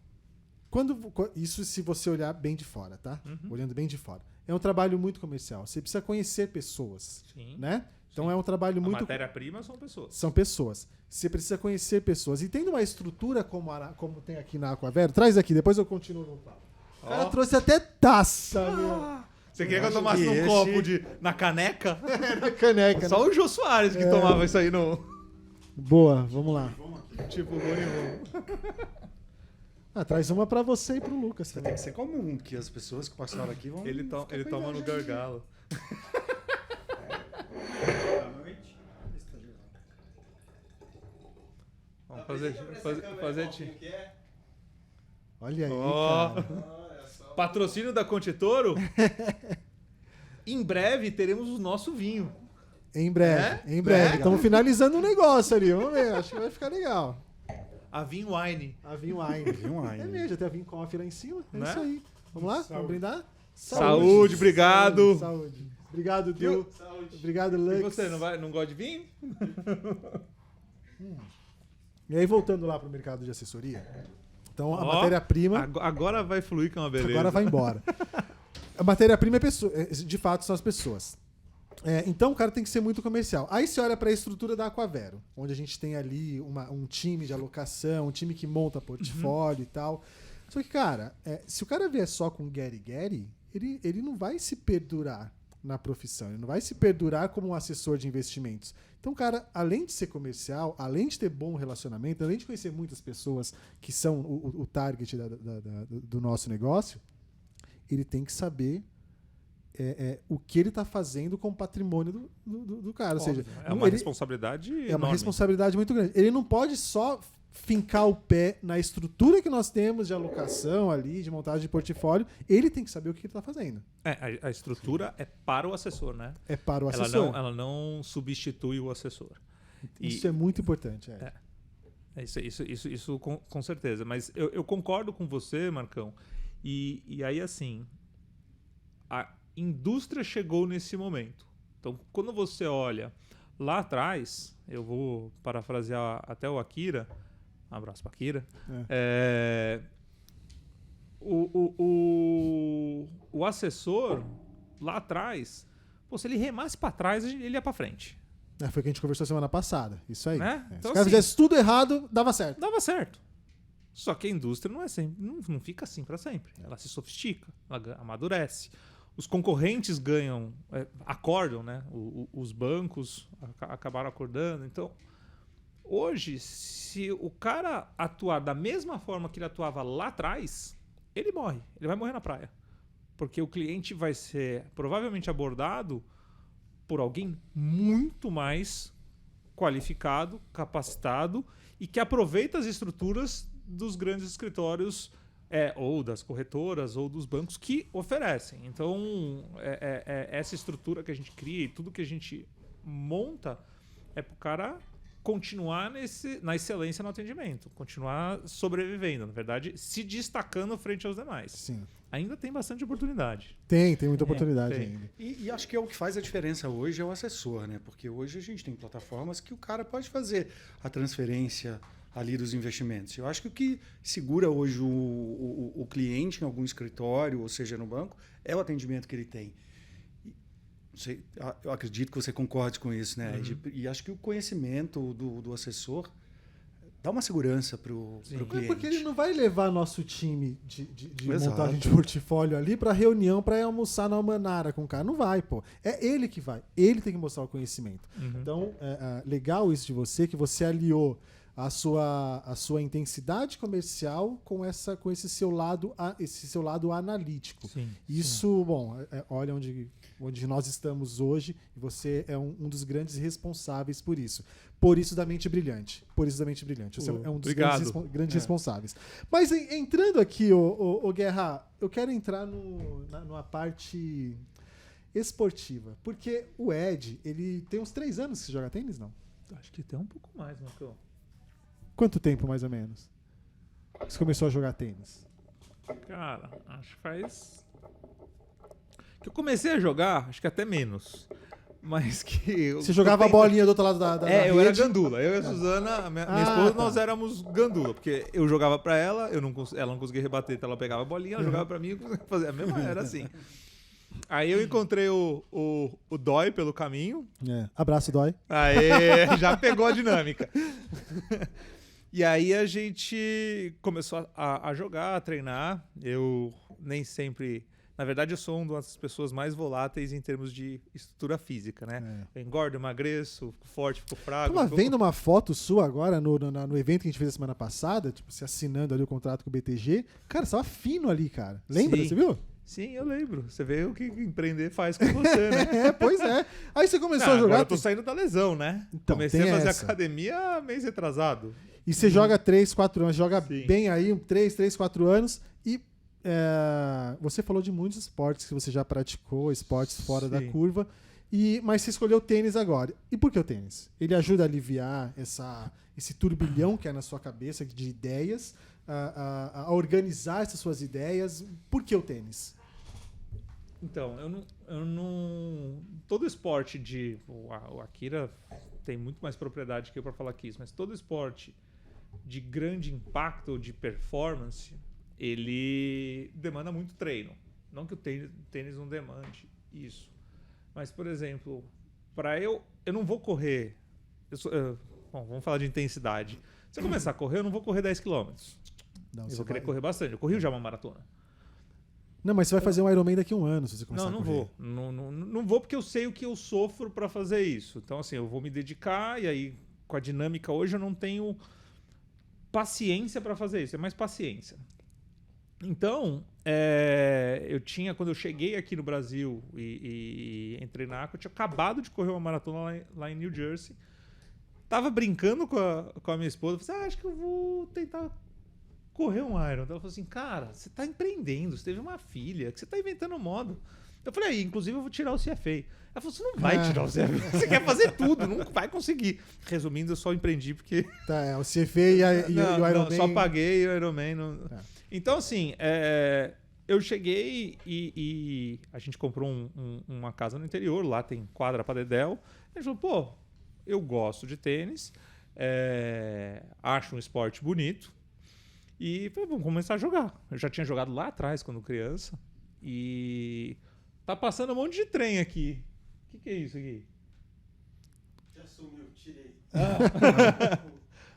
Isso se você olhar bem de fora, tá? Olhando bem de fora. É um trabalho muito comercial. Você precisa conhecer pessoas, Sim. né? Então é um trabalho muito... A matéria-prima são pessoas. São pessoas. Você precisa conhecer pessoas. E tendo uma estrutura como tem aqui na Aquavero, traz aqui, depois eu continuo no papo. O cara trouxe até taça, meu. Você queria que eu tomasse num copo na caneca? Na caneca. Só o Jô Soares que tomava isso aí no... Boa, vamos lá. Tipo, Traz uma pra você e pro Lucas. Tem que ser comum, que as pessoas que passaram aqui vão... Ele toma no gargalo. fazer Olha aí, cara. Olha Patrocínio da Conte Toro. Em breve teremos o nosso vinho. Em breve. Estamos finalizando um negócio ali. Vamos ver, acho que vai ficar legal. A Vin Wine. A Vin Wine. É mesmo, já tem a Vin Coffee lá em cima. É isso aí. Vamos lá? Vamos brindar? Saúde, obrigado. Saúde. Obrigado, Du. Obrigado, Lux. E você, não gosta de vinho? E aí, voltando lá para o mercado de assessoria. Então, a matéria-prima... Agora vai fluir, que é uma beleza. Agora vai embora. A matéria-prima de fato são as pessoas. Então o cara tem que ser muito comercial. Aí você olha para a estrutura da Aquavero, onde a gente tem ali um time de alocação, um time que monta portfólio e tal. Só que, cara, se o cara vier só com Gary, ele não vai se perdurar na profissão, ele não vai se perdurar como um assessor de investimentos. Então, cara, além de ser comercial, além de ter bom relacionamento, além de conhecer muitas pessoas que são o target do nosso negócio, ele tem que saber o que ele está fazendo com o patrimônio do cara. Óbvio, ou seja, é uma responsabilidade enorme. É uma responsabilidade muito grande. Ele não pode só fincar o pé na estrutura que nós temos de alocação ali, de montagem de portfólio. Ele tem que saber o que ele está fazendo. A estrutura é para o assessor, né? É para o assessor. Ela não substitui o assessor. Isso é muito importante. Isso com certeza. Mas eu concordo com você, Marcão. E aí, assim, a indústria chegou nesse momento. Então, quando você olha lá atrás, eu vou parafrasear até o Akira, um abraço para Akira, o assessor lá atrás, se ele remasse para trás, ele ia para frente. Foi o que a gente conversou semana passada. Isso aí. Então, se o cara fizesse tudo errado, dava certo. Dava certo. Só que a indústria não fica assim para sempre. Ela se sofistica, ela amadurece. Os concorrentes acordam, né? Os bancos acabaram acordando. Então, hoje, se o cara atuar da mesma forma que ele atuava lá atrás, ele morre. Ele vai morrer na praia. Porque o cliente vai ser provavelmente abordado por alguém muito mais qualificado, capacitado e que aproveita as estruturas dos grandes escritórios ou das corretoras ou dos bancos que oferecem. Então, essa estrutura que a gente cria e tudo que a gente monta é para o cara continuar na excelência no atendimento, continuar sobrevivendo, na verdade, se destacando frente aos demais. Sim. Ainda tem bastante oportunidade. Tem muita oportunidade ainda. E acho que o que faz a diferença hoje é o assessor, né? Porque hoje a gente tem plataformas que o cara pode fazer a transferência ali dos investimentos. Eu acho que o que segura hoje o cliente em algum escritório, ou seja, no banco, é o atendimento que ele tem. Eu acredito que você concorde com isso, né? E acho que o conhecimento do assessor dá uma segurança para o cliente. Porque ele não vai levar nosso time de montagem de portfólio ali para reunião, para ir almoçar na Almanara com o cara. Não vai, pô. É ele que vai. Ele tem que mostrar o conhecimento. Então, legal isso de você, que você aliou a sua intensidade comercial com esse seu lado analítico. Isso, bom, olha onde nós estamos hoje, e você é um dos grandes responsáveis por isso. Por isso da Mente Brilhante. Você é um dos grandes responsáveis. Mas entrando aqui, o Guerra, eu quero entrar numa parte esportiva. Porque o Ed, ele tem uns 3 anos que você joga tênis, não? Acho que tem um pouco mais, Marcão. Quanto tempo, mais ou menos, você começou a jogar tênis? Cara, acho que faz... que eu comecei a jogar, acho que até menos. Mas que... Você jogava a bolinha do outro lado da eu era gandula. Eu e a Suzana, minha esposa, nós éramos gandula. Porque eu jogava pra ela, ela não conseguia rebater, então ela pegava a bolinha, ela jogava pra mim, eu conseguia fazer a mesma, era assim. Aí eu encontrei o Dói pelo caminho. Abraço, Dói. Aí já pegou a dinâmica. E aí a gente começou a jogar, a treinar. Eu nem sempre... Na verdade, eu sou uma das pessoas mais voláteis em termos de estrutura física, né? Eu engordo, emagreço, fico forte, fico fraco. Tava vendo uma foto sua agora no evento que a gente fez a semana passada, tipo, você assinando ali o contrato com o BTG. Cara, você tava fino ali, cara. Lembra? Sim. Você viu? Sim, eu lembro. Você vê o que empreender faz com você, né? Pois é. Aí você começou a jogar... Agora eu tô saindo da lesão, né? Então, comecei a fazer academia mês retrasado. E você joga 3, 4 anos, joga Sim. bem aí, 3, 4 anos. E você falou de muitos esportes que você já praticou, esportes fora da curva. Mas você escolheu o tênis agora. E por que o tênis? Ele ajuda a aliviar esse turbilhão que é na sua cabeça de ideias, a organizar essas suas ideias. Por que o tênis? Então, eu não. Todo esporte o Akira tem muito mais propriedade que eu para falar aqui isso, mas todo esporte de grande impacto ou de performance, ele demanda muito treino. Não que o tênis não demande isso. Mas, por exemplo, eu não vou correr. Bom, vamos falar de intensidade. Se eu começar a correr, eu não vou correr 10 km. Eu vou querer correr bastante. Eu corri já uma maratona. Não, mas você vai fazer um Ironman daqui a um ano se você começar a correr. Vou. Não vou porque eu sei o que eu sofro para fazer isso. Então, assim, eu vou me dedicar e aí, com a dinâmica hoje, eu não tenho paciência para fazer isso. É mais paciência. Então, quando eu cheguei aqui no Brasil e entrei na Aqua, eu tinha acabado de correr uma maratona lá em New Jersey. Tava brincando com a minha esposa. Falei, acho que eu vou tentar correr um Iron. Ela falou assim, cara, você tá empreendendo, você teve uma filha, que você tá inventando moda. Eu falei, inclusive eu vou tirar o CFA. Ela falou, você não vai tirar o CFA, você quer fazer tudo, não vai conseguir. Resumindo, eu só empreendi porque... Tá, o CFA e o Ironman... Só paguei o Ironman. Então, assim, eu cheguei e a gente comprou uma casa no interior, lá tem quadra pra dedéu. Ele falou, pô, eu gosto de tênis, acho um esporte bonito e falei, vamos começar a jogar. Eu já tinha jogado lá atrás, quando criança, e tá passando um monte de trem aqui. O que é isso aqui? Já sumiu, tirei.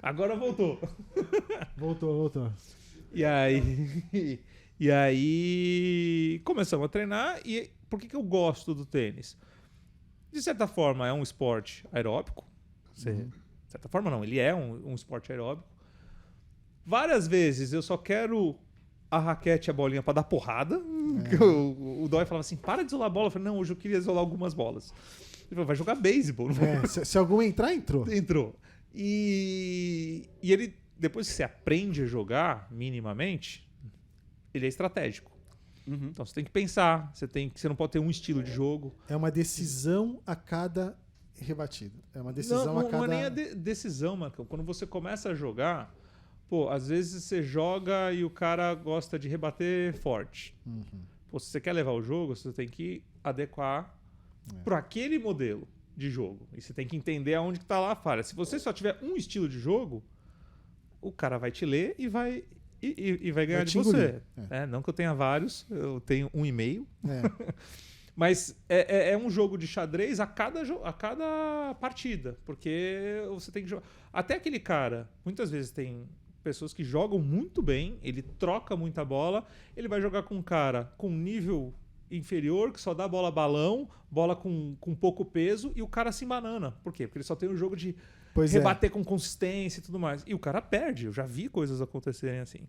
Agora voltou. Voltou. E aí começamos a treinar. E por que eu gosto do tênis? De certa forma, é um esporte aeróbico. De certa forma, não. Ele é um esporte aeróbico. Várias vezes eu só quero a raquete e a bolinha para dar porrada. O Dói falava assim, para de isolar a bola. Eu falei, não, hoje eu queria isolar algumas bolas. Ele falou, vai jogar beisebol. Se algum entrar, entrou. Entrou. E ele, depois que você aprende a jogar minimamente, ele é estratégico. Então você tem que pensar, você não pode ter um estilo de jogo. É uma decisão a cada rebatida. É uma decisão a cada... Não é nem a decisão, Marcão. Quando você começa a jogar, pô, às vezes você joga e o cara gosta de rebater forte. Pô, se você quer levar o jogo, você tem que adequar para aquele modelo de jogo. E você tem que entender aonde que tá lá a falha. Se você só tiver um estilo de jogo, o cara vai te ler e vai ganhar de você. Não que eu tenha vários, eu tenho 1,5. Mas é um jogo de xadrez a cada partida. Porque você tem que jogar. Até aquele cara, muitas vezes tem pessoas que jogam muito bem, ele troca muita bola, ele vai jogar com um cara com nível inferior, que só dá bola balão, bola com pouco peso, e o cara se embanana. Por quê? Porque ele só tem o jogo de rebater com consistência e tudo mais. E o cara perde. Eu já vi coisas acontecerem assim.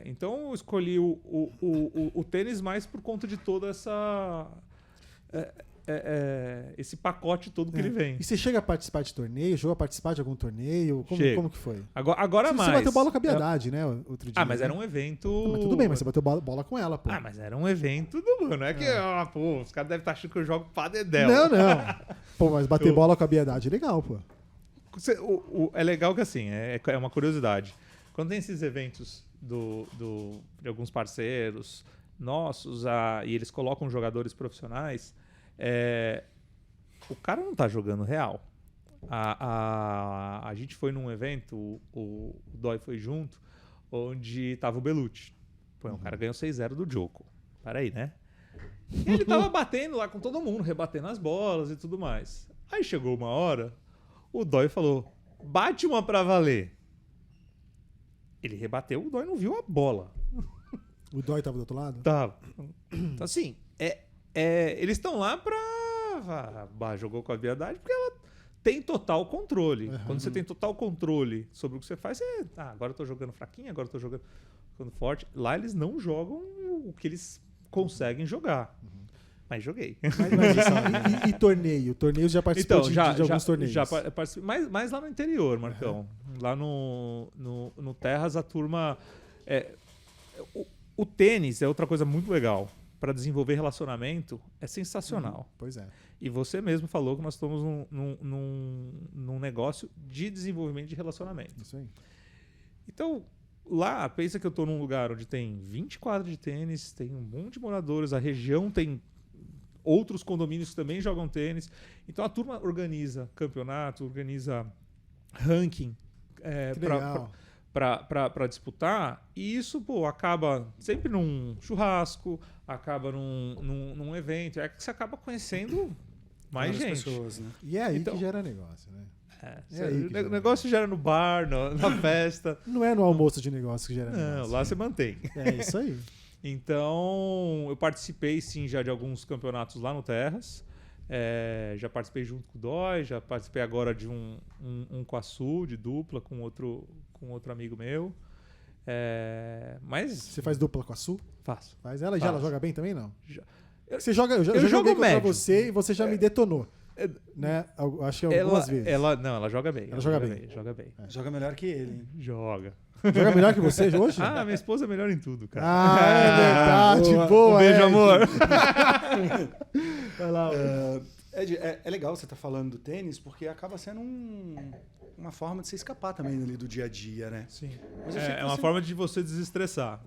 Então eu escolhi o tênis mais por conta de toda essa... esse pacote todo que ele vem. E você chega a participar de torneio? Chegou a participar de algum torneio? Como que foi? Agora mais. Você bateu bola com a Biedade, né? Outro dia. Mas era um evento... Mas tudo bem, mas você bateu bola com ela, pô. Mas era um evento do... Não é que... pô, os caras devem estar achando que eu jogo pra dedéu. Não. Pô, mas bater bola com a Biedade é legal, pô. É legal que assim, é uma curiosidade. Quando tem esses eventos de alguns parceiros nossos, e eles colocam jogadores profissionais, o cara não tá jogando real. A gente foi num evento, o Dói foi junto, onde tava o Belucci. Pô, um cara ganhou 6-0 do Djoko. Peraí, né? E ele tava batendo lá com todo mundo, rebatendo as bolas e tudo mais. Aí chegou uma hora, o Dói falou, bate uma pra valer. Ele rebateu, o Dói não viu a bola. O Dói tava do outro lado? Tava. Então, assim, eles estão lá pra... jogou com a Biedade porque ela tem total controle. Quando você tem total controle sobre o que você faz, agora eu tô jogando fraquinho, agora eu tô jogando forte. Lá eles não jogam o que eles conseguem jogar. Mas joguei. E torneio? Torneio já participou Então, de alguns torneios? Já participei, mais lá no interior, Marcão. Lá no Terras, a turma... O tênis é outra coisa muito legal. Para desenvolver relacionamento, é sensacional. Pois é. E você mesmo falou que nós estamos num negócio de desenvolvimento de relacionamento. Isso aí. Então, lá, pensa que eu estou num lugar onde tem 20 quadras de tênis, tem um monte de moradores, a região tem outros condomínios que também jogam tênis. Então, a turma organiza campeonato, organiza ranking para disputar, e isso acaba sempre num churrasco, acaba num evento, é que você acaba conhecendo mais gente. Pessoas, né? E é aí que gera negócio, né? O negócio gera no bar, na festa. Não é no almoço de negócio que gera negócio. Não, lá você mantém. É isso aí. Então, eu participei sim já de alguns campeonatos lá no Terras. Já participei junto com o Dói, já participei agora de um com a Sul, de dupla, com outro amigo meu. Mas você faz dupla com a Sul? Faço. Faz ela? Ela joga bem também, não? Eu já joguei contra você e você já me detonou. Né? Acho que algumas vezes. Ela joga bem. Ela joga bem. Joga melhor que ele, hein? Joga. Joga melhor que você hoje? Minha esposa é melhor em tudo, cara. É verdade. Boa, beijo, amor. Vai lá. Ed, é legal você estar falando do tênis, porque acaba sendo uma forma de você escapar também ali do dia a dia, né? Sim. É uma forma de você desestressar.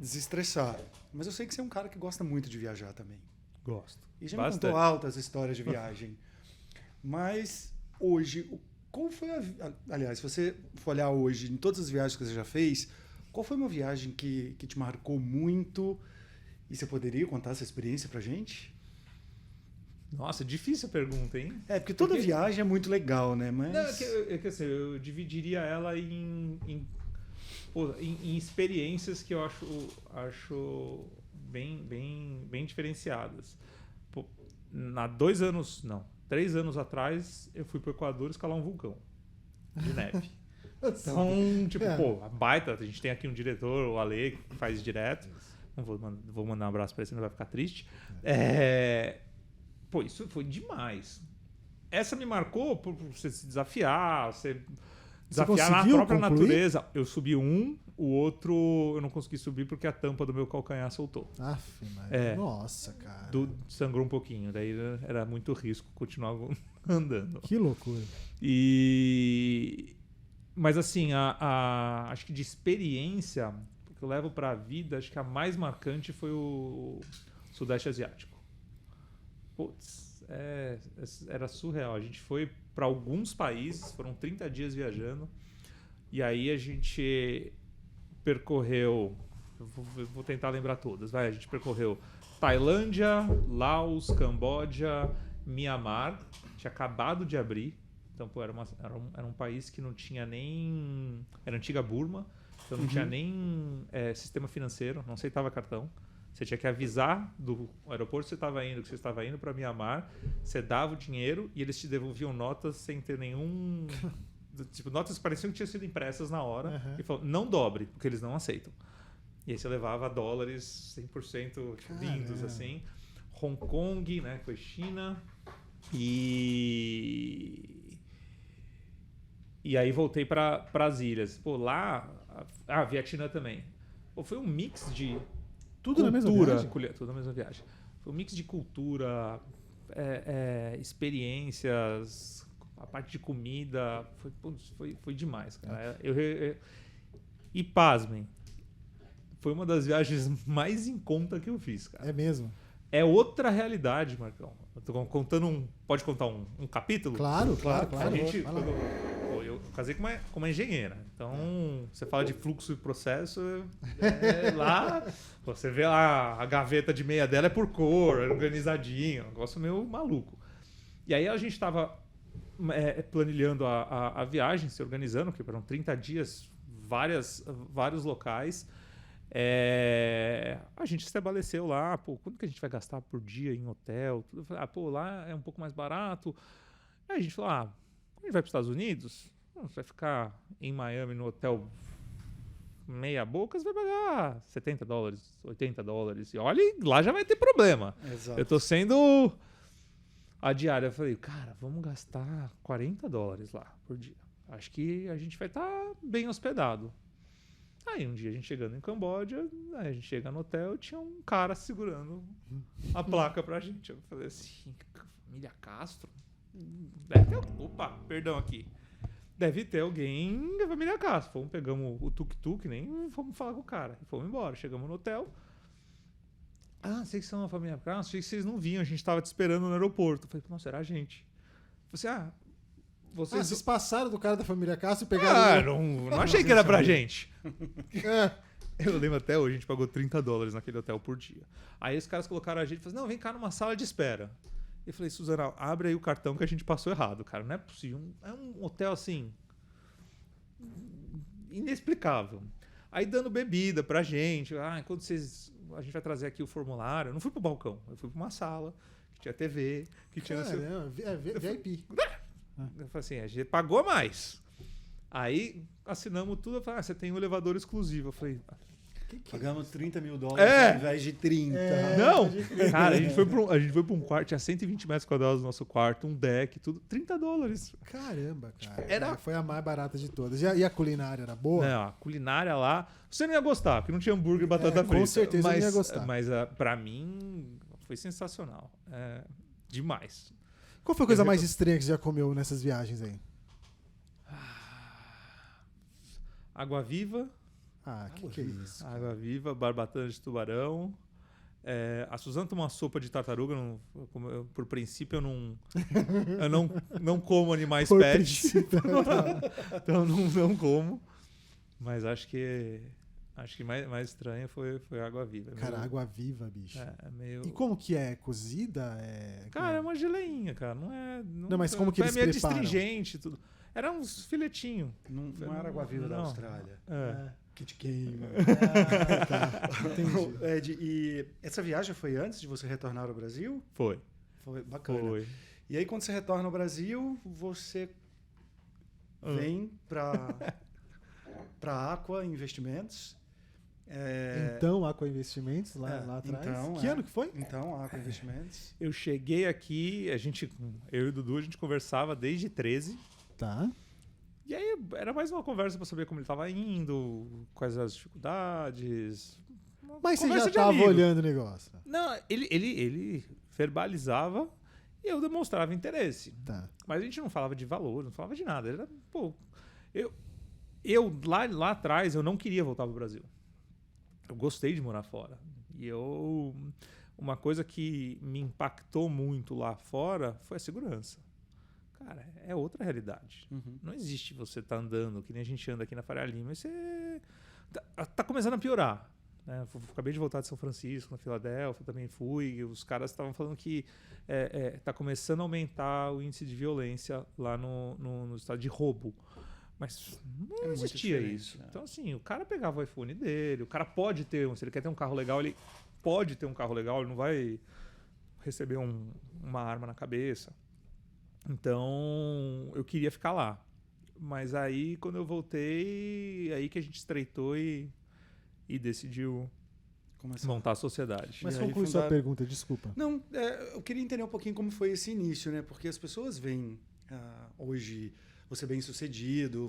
Mas eu sei que você é um cara que gosta muito de viajar também. Gosto. E já me contou altas histórias de viagem. Mas hoje, qual foi aliás, se você for olhar hoje, em todas as viagens que você já fez, qual foi uma viagem que te marcou muito? E você poderia contar essa experiência pra gente? Nossa, difícil a pergunta, hein? Porque toda viagem é muito legal, né? Mas... Não, assim, eu dividiria ela em experiências que eu acho bem diferenciadas. 3 anos atrás, eu fui pro Equador escalar um vulcão de neve. Então, baita, a gente tem aqui um diretor, o Ale, que faz direto. Não vou mandar um abraço pra ele, senão vai ficar triste. Isso foi demais. Essa me marcou por você se desafiar, desafiar na própria natureza. Eu subi o outro eu não consegui subir porque a tampa do meu calcanhar soltou. Nossa, cara. Sangrou um pouquinho, daí era muito risco continuar andando. Que loucura. Mas assim, acho que de experiência, que eu levo pra vida, acho que a mais marcante foi o Sudeste Asiático. Putz, era surreal. A gente foi para alguns países, foram 30 dias viajando, e aí a gente percorreu, vou tentar lembrar todas, a gente percorreu Tailândia, Laos, Camboja, Mianmar, tinha acabado de abrir, então era um país que não tinha nem... Era a antiga Burma, então não tinha nem sistema financeiro, não aceitava cartão. Você tinha que avisar do aeroporto que você estava indo para Mianmar, você dava o dinheiro e eles te devolviam notas sem ter nenhum... notas que pareciam que tinham sido impressas na hora. E falou, não dobre, porque eles não aceitam. E aí você levava dólares 100% lindos, assim. Hong Kong, né, foi China. E aí voltei para as ilhas. Lá... Vietnã também. Foi um mix de... Tudo na mesma viagem? Tudo na mesma viagem. Foi um mix de cultura, experiências, a parte de comida. Foi demais, cara. E pasmem, foi uma das viagens mais em conta que eu fiz, cara. É mesmo? É outra realidade, Marcão. Eu tô contando pode contar um capítulo? Claro. Eu casei com uma engenheira. Então, você fala de fluxo e processo, lá você vê lá a gaveta de meia dela é por cor, é organizadinho, um negócio meio maluco. E aí a gente estava planilhando a viagem, se organizando, que eram 30 dias, vários locais. A gente estabeleceu lá, quanto que a gente vai gastar por dia em hotel? Lá é um pouco mais barato. Aí a gente falou, a gente vai para os Estados Unidos? Você vai ficar em Miami no hotel meia boca, você vai pagar $70, $80. E olha, lá já vai ter problema. Exato. Eu tô sendo a diária. Eu falei, cara, vamos gastar $40 lá por dia. Acho que a gente vai estar bem hospedado. Aí um dia a gente chegando em Camboja, aí a gente chega no hotel, tinha um cara segurando a placa pra gente. Eu falei assim, família Castro? Deve ter... Opa, perdão aqui. Deve ter alguém da família Castro. Fomos, pegamos o tuk-tuk, nem fomos falar com o cara. E fomos embora. Chegamos no hotel. Ah, vocês são a família Castro? Achei que vocês não vinham, a gente tava te esperando no aeroporto. Eu falei, nossa, era a gente. Eu falei assim, vocês passaram do cara da família Castro e pegaram... não achei que era pra gente. É. Eu lembro até hoje, a gente pagou $30 naquele hotel por dia. Aí os caras colocaram a gente e falaram, não, vem cá numa sala de espera. Eu falei, Suzana, abre aí o cartão que a gente passou errado, cara. Não é possível. É um hotel, assim, inexplicável. Aí dando bebida pra gente. Enquanto a gente vai trazer aqui o formulário. Eu não fui pro balcão, eu fui pra uma sala que tinha TV, que tinha... VIP. Eu falei assim, a gente pagou mais. Aí assinamos tudo. Eu falei, você tem um elevador exclusivo. Eu falei, pagamos $30 mil ao invés de 30. Não! Cara, a gente foi pra um quarto, tinha 120 metros quadrados no nosso quarto, um deck, tudo, $30. Caramba, cara. Foi a mais barata de todas. E a culinária era boa? Não, a culinária lá, você não ia gostar, porque não tinha hambúrguer e batata frita. Com certeza eu não ia gostar. Mas pra mim foi sensacional. Demais. Qual foi a coisa mais estranha que você já comeu nessas viagens aí? Água viva. Que é isso? Água viva, barbatana de tubarão. A Suzana toma uma sopa de tartaruga. Por princípio, eu não como animais pet. Então não como. Mas acho que mais estranha foi a água viva. Cara, água viva, bicho. Meio... E como que é? Cozida? Cara, é uma geleinha, cara. Não, mas como que eles meio preparam? astringente tudo. Era uns filetinhos. Não era água viva da Austrália. Que te queima. Tá. Entendi. Ed, e essa viagem foi antes de você retornar ao Brasil? Foi bacana. Foi. E aí, quando você retorna ao Brasil, você vem para Aqua Investimentos. Então, Aqua Investimentos, lá atrás. Então, que ano que foi? Então, Aqua Investimentos. Eu cheguei aqui, eu e o Dudu, a gente conversava desde 13. Tá. E aí era mais uma conversa para saber como ele estava indo, quais as dificuldades. Mas você já estava olhando o negócio? Não, ele verbalizava e eu demonstrava interesse. Tá. Mas a gente não falava de valor, não falava de nada. Era, eu lá atrás, eu não queria voltar para o Brasil. Eu gostei de morar fora. E uma coisa que me impactou muito lá fora foi a segurança. Cara, é outra realidade. Uhum. Não existe você estar andando, que nem a gente anda aqui na Faria Lima, e você tá começando a piorar. Né? Acabei de voltar de São Francisco, na Filadélfia, também fui. Os caras estavam falando que tá começando a aumentar o índice de violência lá no estado de roubo. Mas não existia isso. Né? Então, assim, o cara pegava o iPhone dele, o cara pode ter, se ele quer ter um carro legal, ele pode ter um carro legal, ele não vai receber uma arma na cabeça. Então, eu queria ficar lá. Mas aí, quando eu voltei, aí que a gente estreitou e decidiu montar a sociedade. Mas conclui sua pergunta, desculpa. Não, eu queria entender um pouquinho como foi esse início, né? Porque as pessoas veem hoje você bem sucedido,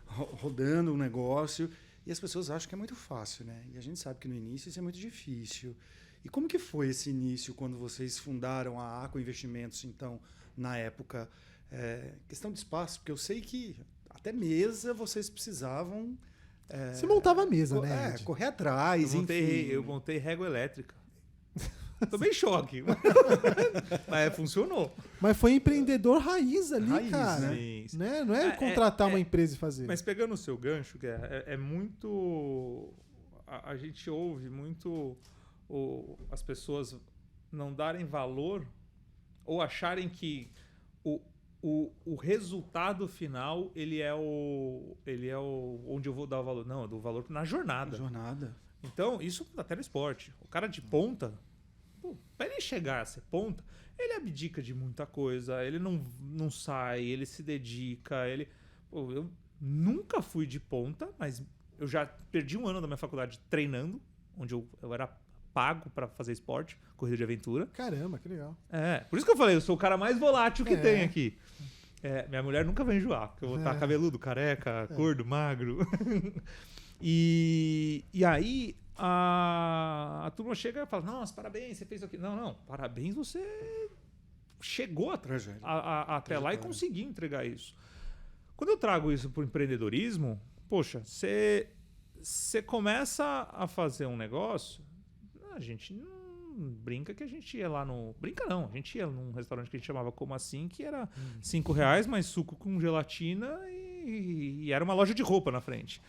rodando um negócio, e as pessoas acham que é muito fácil, né? E a gente sabe que no início isso é muito difícil. E como que foi esse início quando vocês fundaram a Aqua Investimentos, então, na época? Questão de espaço, porque eu sei que até mesa vocês precisavam... Você montava a mesa, né? Correr atrás, eu montei régua elétrica. Tomei choque. Mas funcionou. Mas foi empreendedor raiz ali, cara. Sim. Né? Não é contratar uma empresa e fazer. Mas pegando o seu gancho, que é muito... A gente ouve muito as pessoas não darem valor ou acharem que o resultado final ele é onde eu vou dar o valor. Não, eu dou valor na jornada. Então, isso até no esporte. O cara de ponta, para ele chegar a ser ponta, ele abdica de muita coisa, ele não sai, ele se dedica. Eu nunca fui de ponta, mas eu já perdi um ano da minha faculdade treinando, onde eu era pago para fazer esporte, corrida de aventura. Caramba, que legal. Por isso que eu falei, eu sou o cara mais volátil que tem aqui. Minha mulher nunca vai enjoar, porque eu vou estar cabeludo, careca, gordo, magro. E aí a turma chega e fala, nossa, parabéns, você fez aqui. Não, parabéns, você chegou até lá e conseguiu entregar isso. Quando eu trago isso para o empreendedorismo, poxa, você começa a fazer um negócio, a gente não brinca que a gente ia lá no... Brinca não, a gente ia num restaurante que a gente chamava Como Assim, que era R$5, mais suco com gelatina e era uma loja de roupa na frente.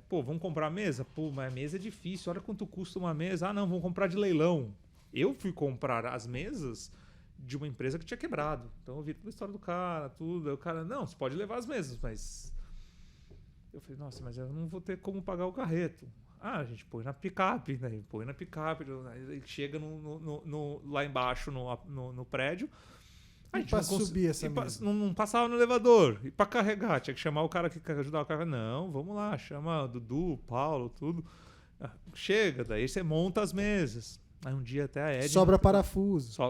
Vamos comprar mesa? Pô, mas a mesa é difícil, olha quanto custa uma mesa. Ah, não, vamos comprar de leilão. Eu fui comprar as mesas de uma empresa que tinha quebrado. Então eu vi toda a história do cara, tudo. Aí o cara, não, você pode levar as mesas, mas... Eu falei, nossa, mas eu não vou ter como pagar o carreto. A gente põe na picape, né? Põe na picape, aí chega lá embaixo no prédio. A gente pra subir essa mesa? Não passava no elevador. E pra carregar, tinha que chamar o cara que ajudava a carregar. Não, vamos lá, chama o Dudu, Paulo, tudo. Chega, daí você monta as mesas. Aí um dia até a Edna... Sobra parafuso.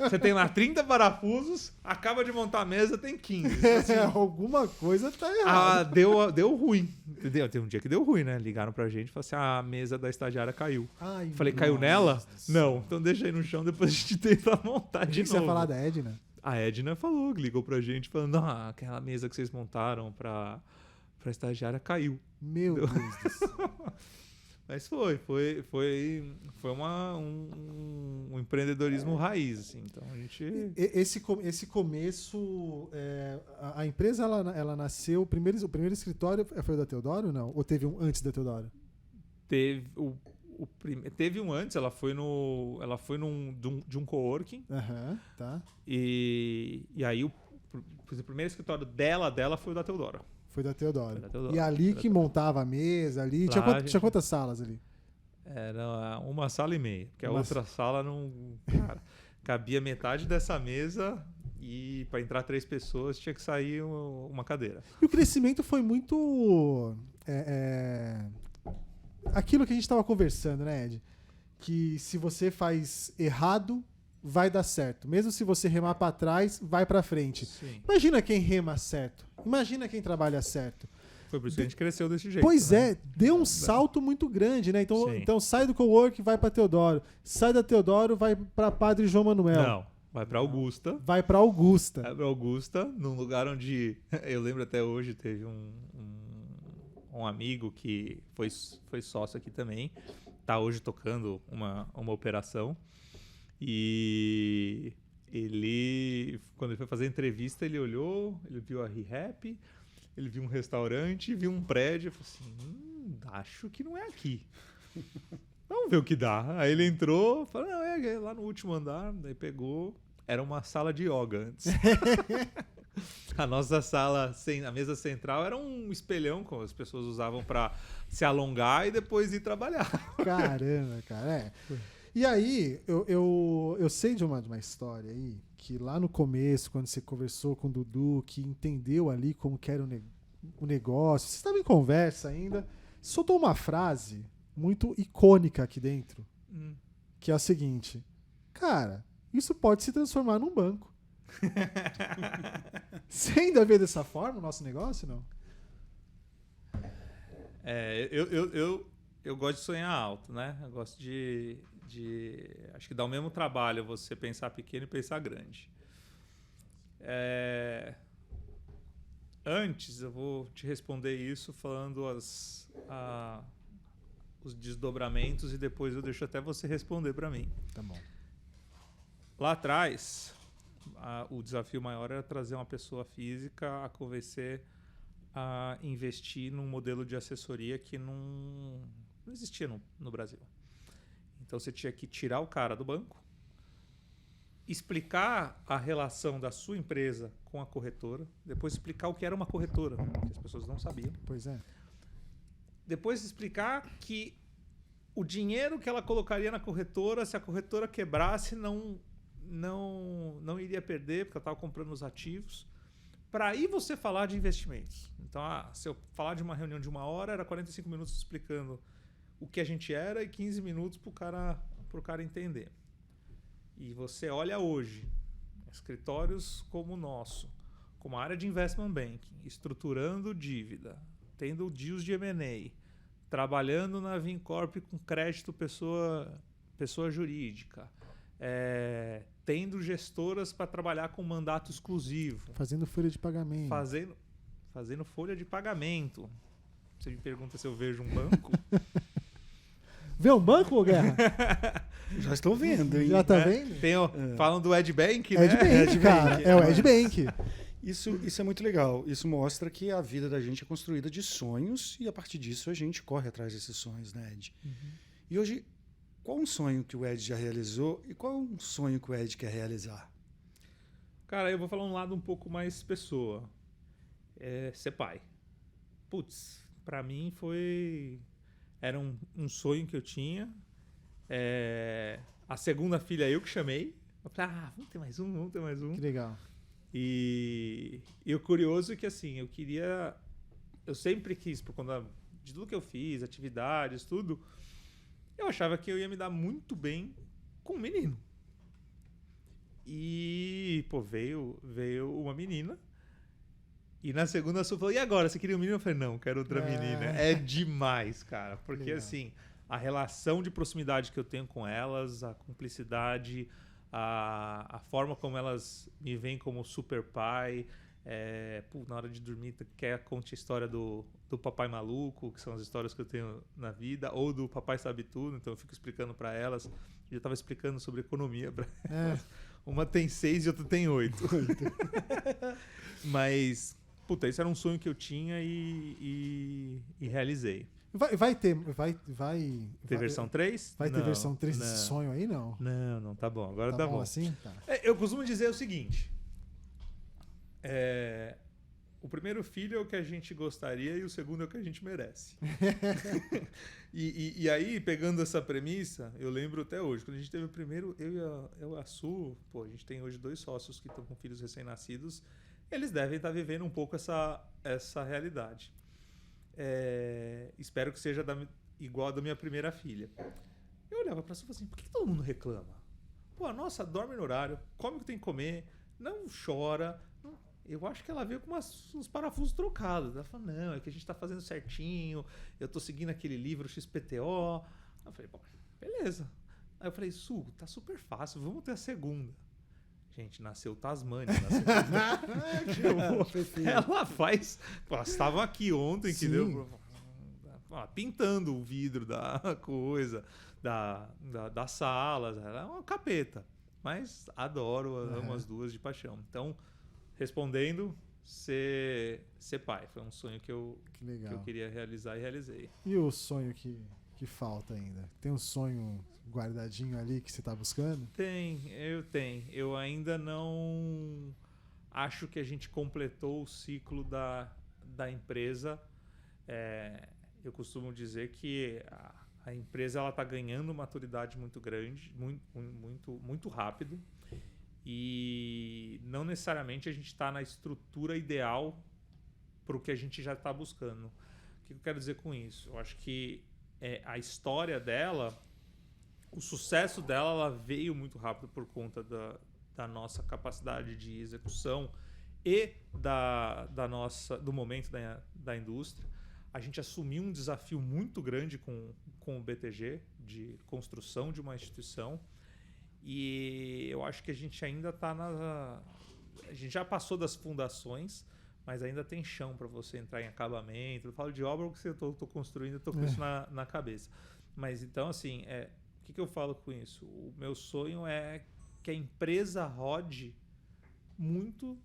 Você tem lá 30 parafusos, acaba de montar a mesa, tem 15. Assim, alguma coisa tá errada. Deu ruim. Entendeu? Tem um dia que deu ruim, né? Ligaram pra gente e falaram assim, a mesa da estagiária caiu. Ai, falei, caiu nela? Não. Então deixa aí no chão, depois a gente tenta montar de novo. Você ia falar da Edna? A Edna falou, ligou pra gente, falando, aquela mesa que vocês montaram pra estagiária caiu. Meu Deus do céu. Mas foi um empreendedorismo raiz, assim. Então a gente... Esse começo, a empresa ela nasceu, o primeiro escritório foi o da Teodoro, não? Ou teve um antes da Teodoro? Teve um antes, ela foi de um coworking. Tá. E aí o primeiro escritório dela foi o da Teodoro. Foi da Teodoro. E ali que montava a mesa ali. Tinha quantas salas ali? Era uma sala e meia. Porque a outra sala não... Cara, cabia metade dessa mesa e para entrar 3 pessoas tinha que sair uma cadeira. E o crescimento foi muito... Aquilo que a gente estava conversando, né, Ed? Que se você faz errado, vai dar certo. Mesmo se você remar para trás, vai para frente. Sim. Imagina quem rema certo. Imagina quem trabalha certo. Foi por isso que a gente cresceu desse jeito. Pois né? Deu um salto muito grande, né? Então sai do cowork, vai para Teodoro. Sai da Teodoro, vai para Padre João Manuel. Não, vai para Augusta. Vai para Augusta. Vai para Augusta, num lugar onde eu lembro até hoje teve um amigo que foi sócio aqui também. Tá hoje tocando uma operação. E ele, quando ele foi fazer a entrevista, ele olhou, ele viu a ReHap, ele viu um restaurante, viu um prédio, e falou assim, acho que não é aqui. Vamos ver o que dá. Aí ele entrou, falou, não, é lá no último andar, daí pegou, era uma sala de yoga antes. A nossa sala, a mesa central era um espelhão que as pessoas usavam para se alongar e depois ir trabalhar. Caramba, cara, E aí, eu sei de uma história aí, que lá no começo, quando você conversou com o Dudu, que entendeu ali como que era o negócio, você estava em conversa ainda, soltou uma frase muito icônica aqui dentro, que é a seguinte, cara, isso pode se transformar num banco. Você ainda vê dessa forma o nosso negócio, não? Eu gosto de sonhar alto, né? Eu gosto de acho que dá o mesmo trabalho você pensar pequeno e pensar grande. Antes, eu vou te responder isso falando os desdobramentos e depois eu deixo até você responder para mim. Tá bom. Lá atrás, o desafio maior era trazer uma pessoa física a convencer a investir num modelo de assessoria que não existia no Brasil. Então você tinha que tirar o cara do banco, explicar a relação da sua empresa com a corretora, depois explicar o que era uma corretora, que as pessoas não sabiam. Pois é. Depois explicar que o dinheiro que ela colocaria na corretora, se a corretora quebrasse, não iria perder, porque ela estava comprando os ativos. para aí você falar de investimentos. Então, se eu falar de uma reunião de 1 hora, era 45 minutos explicando o que a gente era e 15 minutos pro cara entender. E você olha hoje, escritórios como o nosso, como a área de investment banking, estruturando dívida, tendo deals de M&A, trabalhando na Vincorp com crédito pessoa jurídica, tendo gestoras para trabalhar com mandato exclusivo. Fazendo folha de pagamento. Fazendo folha de pagamento. Você me pergunta se eu vejo um banco. Vê um banco, ô Guerra? Já estou vendo, hein? Já tá vendo? Falam do Ed Bank, né? Ed Bank, cara. É o Ed Bank. Isso é muito legal. Isso mostra que a vida da gente é construída de sonhos e a partir disso a gente corre atrás desses sonhos, né, Ed? Uhum. E hoje, qual um sonho que o Ed já realizou e qual um sonho que o Ed quer realizar? Cara, eu vou falar um lado um pouco mais pessoa. Ser pai. Putz, pra mim era um sonho que eu tinha. A segunda filha eu que chamei. Eu falei, vamos ter mais um. Que legal. E o curioso é que, assim, eu sempre quis, por conta de tudo que eu fiz, atividades, tudo, eu achava que eu ia me dar muito bem com um menino. E, pô, veio uma menina. E na segunda a Su falou, e agora, você queria um menino? Eu falei, não, quero outra menina. É demais, cara. Porque, legal. Assim, a relação de proximidade que eu tenho com elas, a cumplicidade, a forma como elas me veem como super pai, na hora de dormir conte a história do papai maluco, que são as histórias que eu tenho na vida, ou do papai sabe tudo, então eu fico explicando para elas. Eu estava explicando sobre economia para elas. Uma tem 6 e outra tem 8. Mas, esse era um sonho que eu tinha e realizei. Vai ter versão 3? Vai ter versão 3 desse sonho aí, não? Não, tá bom. Agora tá bom. Assim? Tá. Eu costumo dizer o seguinte. O primeiro filho é o que a gente gostaria e o segundo é o que a gente merece. e aí, pegando essa premissa, eu lembro até hoje, quando a gente teve o primeiro, eu e a Su, a gente tem hoje 2 sócios que estão com filhos recém-nascidos, eles devem estar vivendo um pouco essa realidade. Espero que seja igual a da minha primeira filha. Eu olhava pra Su e falava assim, por que todo mundo reclama? A nossa dorme no horário, come o que tem que comer, não chora. Eu acho que ela veio com uns parafusos trocados. Ela falou, não, é que a gente tá fazendo certinho, eu tô seguindo aquele livro XPTO. Eu falei, bom, beleza. Aí eu falei, Su, tá super fácil, vamos ter a segunda. Gente, nasceu Tasmania. Ela faz... Elas estavam aqui ontem, que deu... Pintando o vidro da coisa, das salas. Ela é uma capeta. Mas adoro, amo as duas de paixão. Então, respondendo, ser pai. Foi um sonho que eu queria realizar e realizei. E o sonho que falta ainda? Tem um sonho guardadinho ali que você está buscando? Eu tenho. Eu ainda não acho que a gente completou o ciclo da empresa. Eu costumo dizer que a empresa está ganhando maturidade muito grande, muito rápido. E não necessariamente a gente está na estrutura ideal para o que a gente já está buscando. O que eu quero dizer com isso? Eu acho que a história dela, o sucesso dela, ela veio muito rápido por conta da nossa capacidade de execução e do momento da indústria. A gente assumiu um desafio muito grande com o BTG, de construção de uma instituição. E eu acho que a gente ainda está a gente já passou das fundações, mas ainda tem chão para você entrar em acabamento. Eu falo de obra porque eu estou construindo, estou com isso na cabeça. Mas então, assim, o que eu falo com isso? O meu sonho é que a empresa rode muito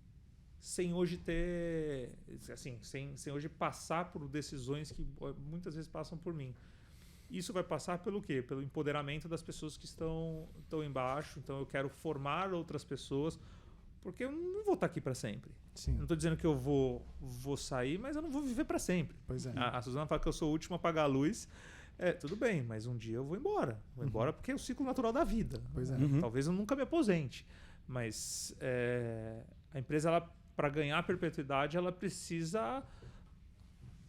sem hoje ter... Assim, sem hoje passar por decisões que muitas vezes passam por mim. Isso vai passar pelo quê? Pelo empoderamento das pessoas que estão embaixo. Então eu quero formar outras pessoas, porque eu não vou estar aqui para sempre. Sim. Não estou dizendo que eu vou sair, mas eu não vou viver para sempre. Pois é. A Suzana fala que eu sou o último a apagar a luz. Tudo bem, mas um dia eu vou embora. Vou embora porque é o ciclo natural da vida. Pois é. Talvez eu nunca me aposente. Mas a empresa para ganhar perpetuidade, ela precisa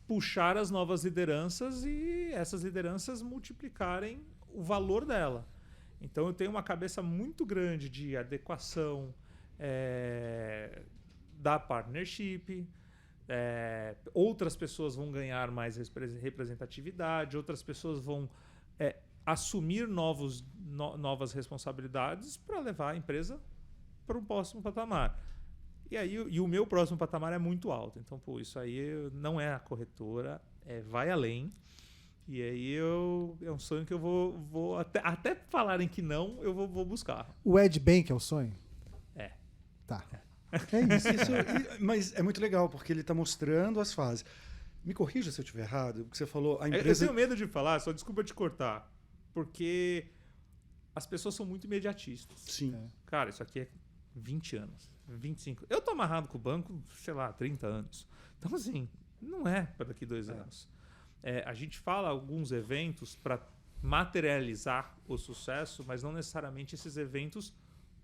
puxar as novas lideranças e essas lideranças multiplicarem o valor dela. Então eu tenho uma cabeça muito grande de adequação da partnership. Outras pessoas vão ganhar mais representatividade, outras pessoas vão assumir novas responsabilidades para levar a empresa para um próximo patamar. E o meu próximo patamar é muito alto. Então, isso aí não é a corretora, vai além. E aí é um sonho que eu vou até falarem que não, eu vou buscar. O Ed Bank é o sonho? Tá. É isso. Mas é muito legal, porque ele está mostrando as fases. Me corrija se eu estiver errado, porque você falou... a empresa... Eu tenho medo de falar, só desculpa te cortar. Porque as pessoas são muito imediatistas. Sim. Cara, isso aqui é 20 anos, 25. Eu tô amarrado com o banco, sei lá, 30 anos. Então, assim, não é para daqui 2 anos. A gente fala alguns eventos para materializar o sucesso, mas não necessariamente esses eventos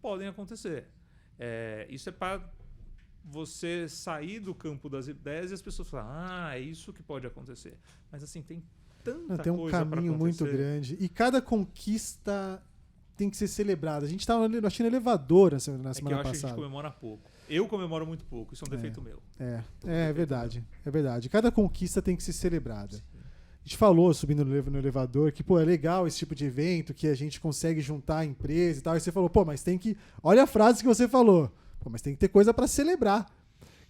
podem acontecer. Isso é para você sair do campo das ideias e as pessoas falam, é isso que pode acontecer. Mas assim, tem tanta tem um coisa para caminho muito grande. E cada conquista tem que ser celebrada. A gente estava assistindo elevador na semana passada. Eu acho que a gente comemora pouco. Eu comemoro muito pouco. Isso é um defeito meu. É verdade. É verdade. Cada conquista tem que ser celebrada. A gente falou, subindo no elevador, que é legal esse tipo de evento, que a gente consegue juntar a empresa e tal. E você falou, mas tem que... Olha a frase que você falou. Mas tem que ter coisa para celebrar.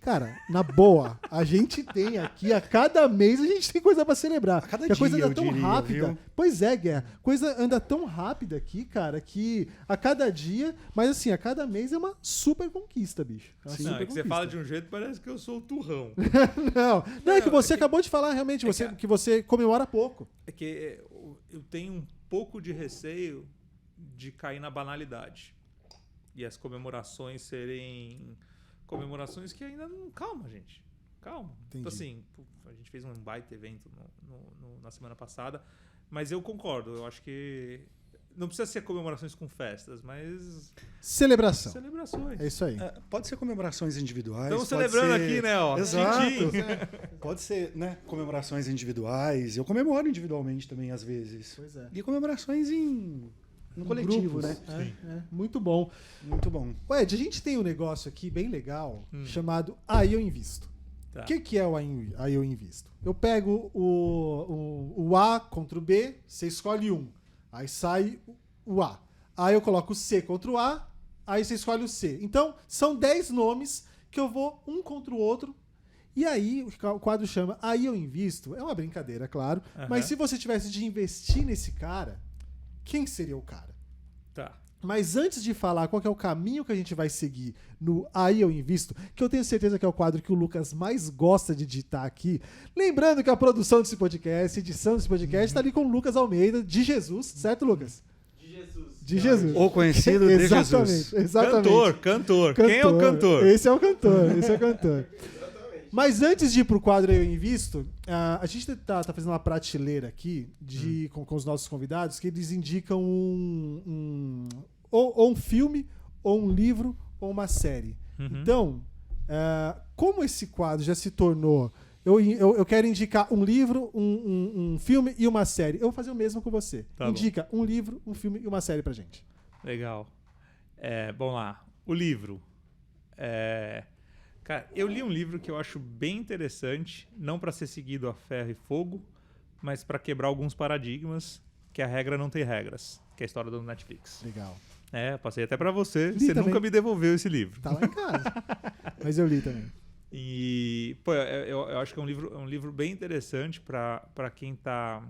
Cara, na boa, a gente tem aqui, a cada mês a gente tem coisa para celebrar. A cada dia, a coisa anda eu tão diria, rápida. viu? Pois é, Guerra. Coisa anda tão rápida aqui, cara, que a cada dia, mas assim, a cada mês é uma super conquista, bicho. É uma super que você conquista. fala de um jeito, parece que eu sou o turrão. não, é que você acabou de falar realmente, que você comemora pouco. É que eu tenho um pouco de receio de cair na banalidade. E as comemorações serem... comemorações que ainda não... Calma, gente. Calma. Então, assim, a gente fez um baita evento na semana passada, mas eu concordo. Eu acho que não precisa ser comemorações com festas, mas... Celebrações. É isso aí. Pode ser comemorações individuais. Estamos celebrando aqui, né? Ó. Exato. Pode ser, né? Comemorações individuais. Eu comemoro individualmente também, às vezes. Pois é. E comemorações no coletivo, grupos, né? Muito bom. Muito bom. Ed, a gente tem um negócio aqui bem legal chamado Aí Eu Invisto. Tá. O que é o Aí Eu Invisto? Eu pego o A contra o B, você escolhe um. Aí sai o A. Aí eu coloco o C contra o A, aí você escolhe o C. Então, são 10 nomes que eu vou um contra o outro. E aí, o quadro chama Aí Eu Invisto. É uma brincadeira, claro. Mas se você tivesse de investir nesse cara, quem seria o cara? Tá. Mas antes de falar qual que é o caminho que a gente vai seguir no Aí Eu Invisto, que eu tenho certeza que é o quadro que o Lucas mais gosta de digitar aqui, lembrando que a produção desse podcast, a edição desse podcast, está ali com o Lucas Almeida, de Jesus, certo, Lucas? De Jesus. Ou conhecido de Jesus. Exatamente. Cantor. Quem é o cantor? Esse é o cantor. Mas antes de ir pro quadro Aí Eu Invisto, a gente tá fazendo uma prateleira aqui com os nossos convidados que eles indicam ou um filme, ou um livro, ou uma série. Então, como esse quadro já se tornou... Eu quero indicar um livro, um filme e uma série. Eu vou fazer o mesmo com você. Tá Indica um livro, um filme e uma série pra gente. Legal. Vamos lá. O livro. Cara, eu li um livro que eu acho bem interessante, não para ser seguido a ferro e fogo, mas para quebrar alguns paradigmas, que A Regra Não Tem Regras, que é a história do Netflix. Legal. Passei até para você. Li Você também. nunca me devolveu esse livro. Tá lá em casa. Mas eu li também. E eu acho que é um livro bem interessante para quem tá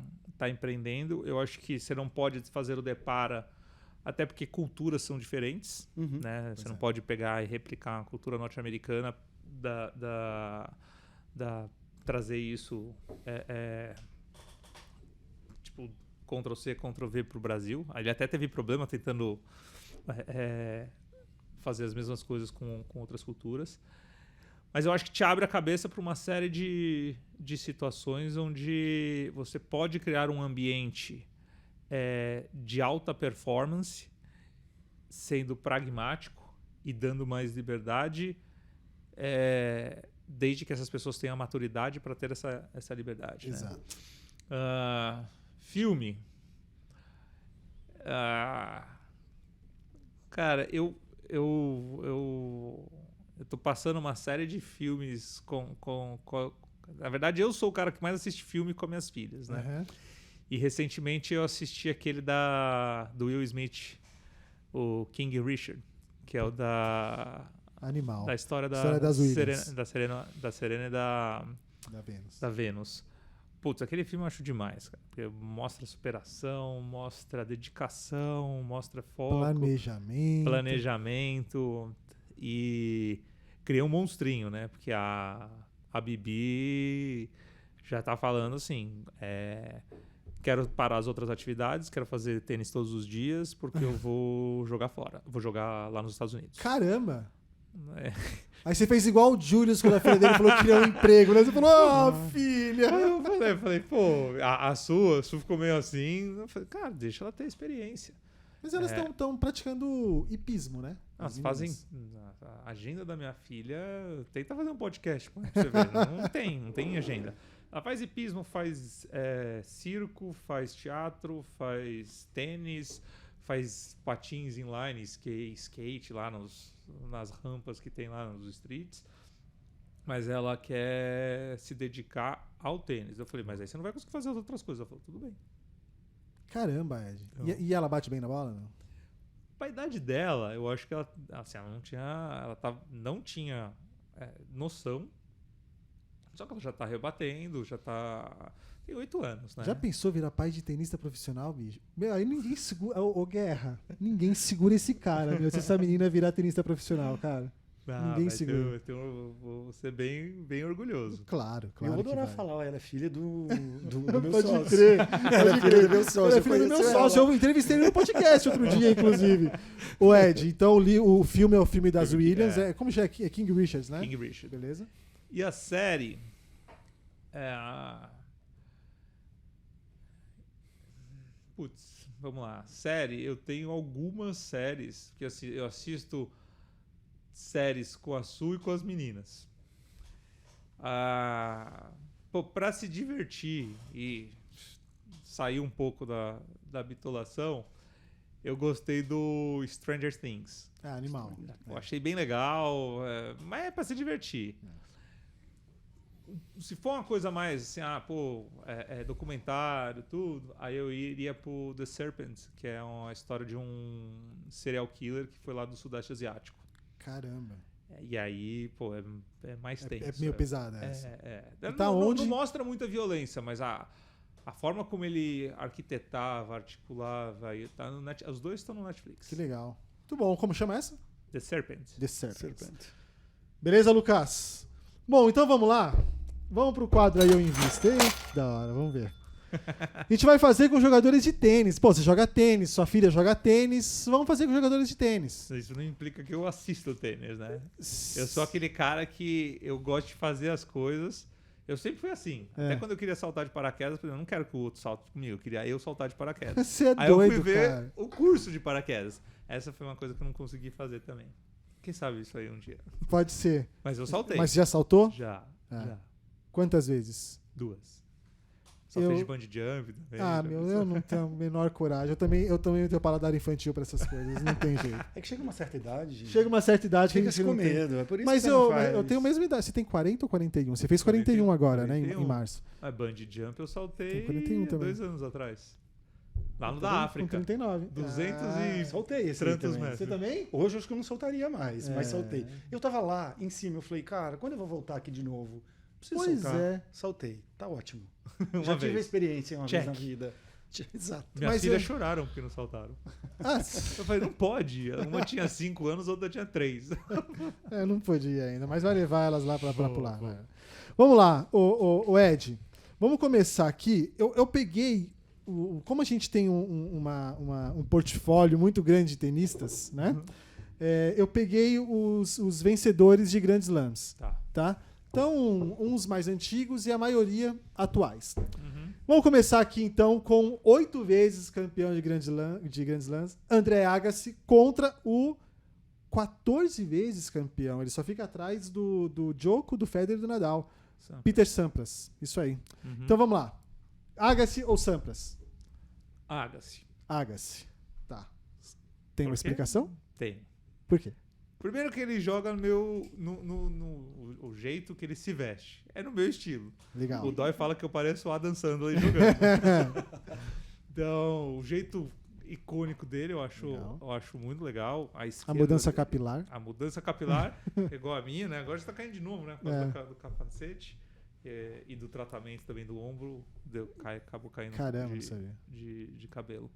empreendendo. Eu acho que você não pode fazer o depara, até porque culturas são diferentes, né? Você não pode pegar e replicar a cultura norte-americana, trazer isso tipo Ctrl-C, Ctrl-V para o Brasil. Ele até teve problema tentando fazer as mesmas coisas com outras culturas. Mas eu acho que te abre a cabeça para uma série de situações onde você pode criar um ambiente de alta performance, sendo pragmático e dando mais liberdade, desde que essas pessoas tenham a maturidade para ter essa liberdade. Exato. Né? Filme. Cara, eu tô passando uma série de filmes na verdade, eu sou o cara que mais assiste filme com minhas filhas, né? Uhum. E recentemente eu assisti aquele do Will Smith, o King Richard, que é o Animal. da história das Williams. da Serena e da Vênus. Putz, aquele filme eu acho demais, cara. Porque mostra superação, mostra dedicação, mostra foco. Planejamento. E cria um monstrinho, né? Porque a Bibi já tá falando assim, quero parar as outras atividades, quero fazer tênis todos os dias, porque eu vou jogar fora. Vou jogar lá nos Estados Unidos. Caramba! Aí você fez igual o Julius quando a filha dele falou que queria um emprego, né? Você falou, filha! Eu falei, pô, a Su ficou meio assim. Eu falei, cara, deixa ela ter experiência. Mas elas estão praticando hipismo, né? Elas fazem. A agenda da minha filha. Tenta fazer um podcast pra você ver. Não tem agenda. Ela faz hipismo, faz circo, faz teatro, faz tênis, faz patins inline, skate lá nas rampas que tem lá nos streets. Mas ela quer se dedicar ao tênis. Eu falei, mas aí você não vai conseguir fazer as outras coisas. Ela falou, tudo bem. Caramba, Ed. Então, e ela bate bem na bola, não? A idade dela, eu acho que ela não tinha noção. Só que ela já tá rebatendo, tem 8 anos, né? Já pensou virar pai de tenista profissional, bicho? Meu, aí ninguém segura... Ô, Guerra, ninguém segura esse cara, meu. Se essa menina virar tenista profissional, cara. Ninguém segura. Vou ser bem orgulhoso. Claro. Eu vou adorar falar, ela é filha do meu Pode sócio. Crer. Ela é filha do meu sócio. Ela é filha do meu sócio. Eu entrevistei ele no podcast outro dia, inclusive. O Ed, então o filme é o filme das Williams. Como já é King Richards, né? King Richard. Beleza. E a série Putz, vamos lá. Série, eu tenho algumas séries que eu assisto séries com a Su e com as meninas. Pra se divertir e sair um pouco da bitolação, eu gostei do Stranger Things. Animal. Eu achei bem legal, mas é pra se divertir. Se for uma coisa mais assim, documentário, tudo, aí eu iria pro The Serpent, que é uma história de um serial killer que foi lá do Sudeste Asiático. Caramba. E aí, pô, é mais tenso. É meio pesado Não mostra muita violência, mas a forma como ele arquitetava, articulava, os dois estão no Netflix. Que legal. Muito bom. Como chama essa? The Serpent. The Serpent. Beleza, Lucas? Bom, então vamos lá. Vamos pro quadro aí, eu invisto. Da hora, vamos ver. A gente vai fazer com jogadores de tênis. Pô, você joga tênis, sua filha joga tênis. Vamos fazer com jogadores de tênis. Isso não implica que eu assisto tênis, né? Eu sou aquele cara que eu gosto de fazer as coisas. Eu sempre fui assim. Até quando eu queria saltar de paraquedas, eu não quero que o outro salte comigo. Eu queria eu saltar de paraquedas. Você é aí doido, eu fui ver cara. o curso de paraquedas. Essa foi uma coisa que eu não consegui fazer também. Quem sabe isso aí um dia. Pode ser. Mas eu saltei. Mas você já saltou? Já. Quantas vezes? 2. Só fez de bungee jump também. Eu não tenho a menor coragem. Eu também tenho paladar infantil pra essas coisas. Não tem jeito. É que chega uma certa idade, gente. Chega uma certa idade que a gente com medo. É por isso mas que você faz. Eu tenho a mesma idade. Você tem 40 ou 41? Você fez 41 agora, 41. Né? Em março. Mas bungee jump eu saltei 41 também. 2 anos atrás. Lá no da África. Com 39. 200 e... Soltei esse tantos metros. Você também? Hoje eu acho que eu não soltaria mais, mas soltei. Eu tava lá em cima, eu falei, cara, quando eu vou voltar aqui de novo? Preciso soltar. Soltei. Tá ótimo. Já tive a experiência uma vez na vida. Exato. Minhas filhas choraram porque não saltaram. Eu falei, não pode. Uma tinha 5 anos, a outra tinha 3. Não podia ainda, mas vai levar elas lá pra pular. Vamos lá, o Ed. Vamos começar aqui. Eu peguei... Como a gente tem um portfólio muito grande de tenistas, né? Eu peguei os vencedores de Grand Slams. Tá? Então, uns mais antigos e a maioria atuais. Vamos começar aqui, então, com 8 vezes campeão de Grand Slams, André Agassi, contra o 14 vezes campeão. Ele só fica atrás do Djoko, do Federer e do Nadal. Sampras. Peter Sampras. Isso aí. Uhum. Então vamos lá. Agassi ou Sampras? Agassi. Agassi. Tá. Tem uma Por quê? explicação? Tem. Por quê? Primeiro que ele joga no jeito que ele se veste. É no meu estilo. Legal. O Dói fala que eu pareço o Adam Sandler jogando. Então, o jeito icônico dele eu acho muito legal. A mudança capilar. A mudança capilar, igual a minha, né? Agora já tá caindo de novo, né? Por causa do capacete e do tratamento também do ombro. Acabou caindo de cabelo.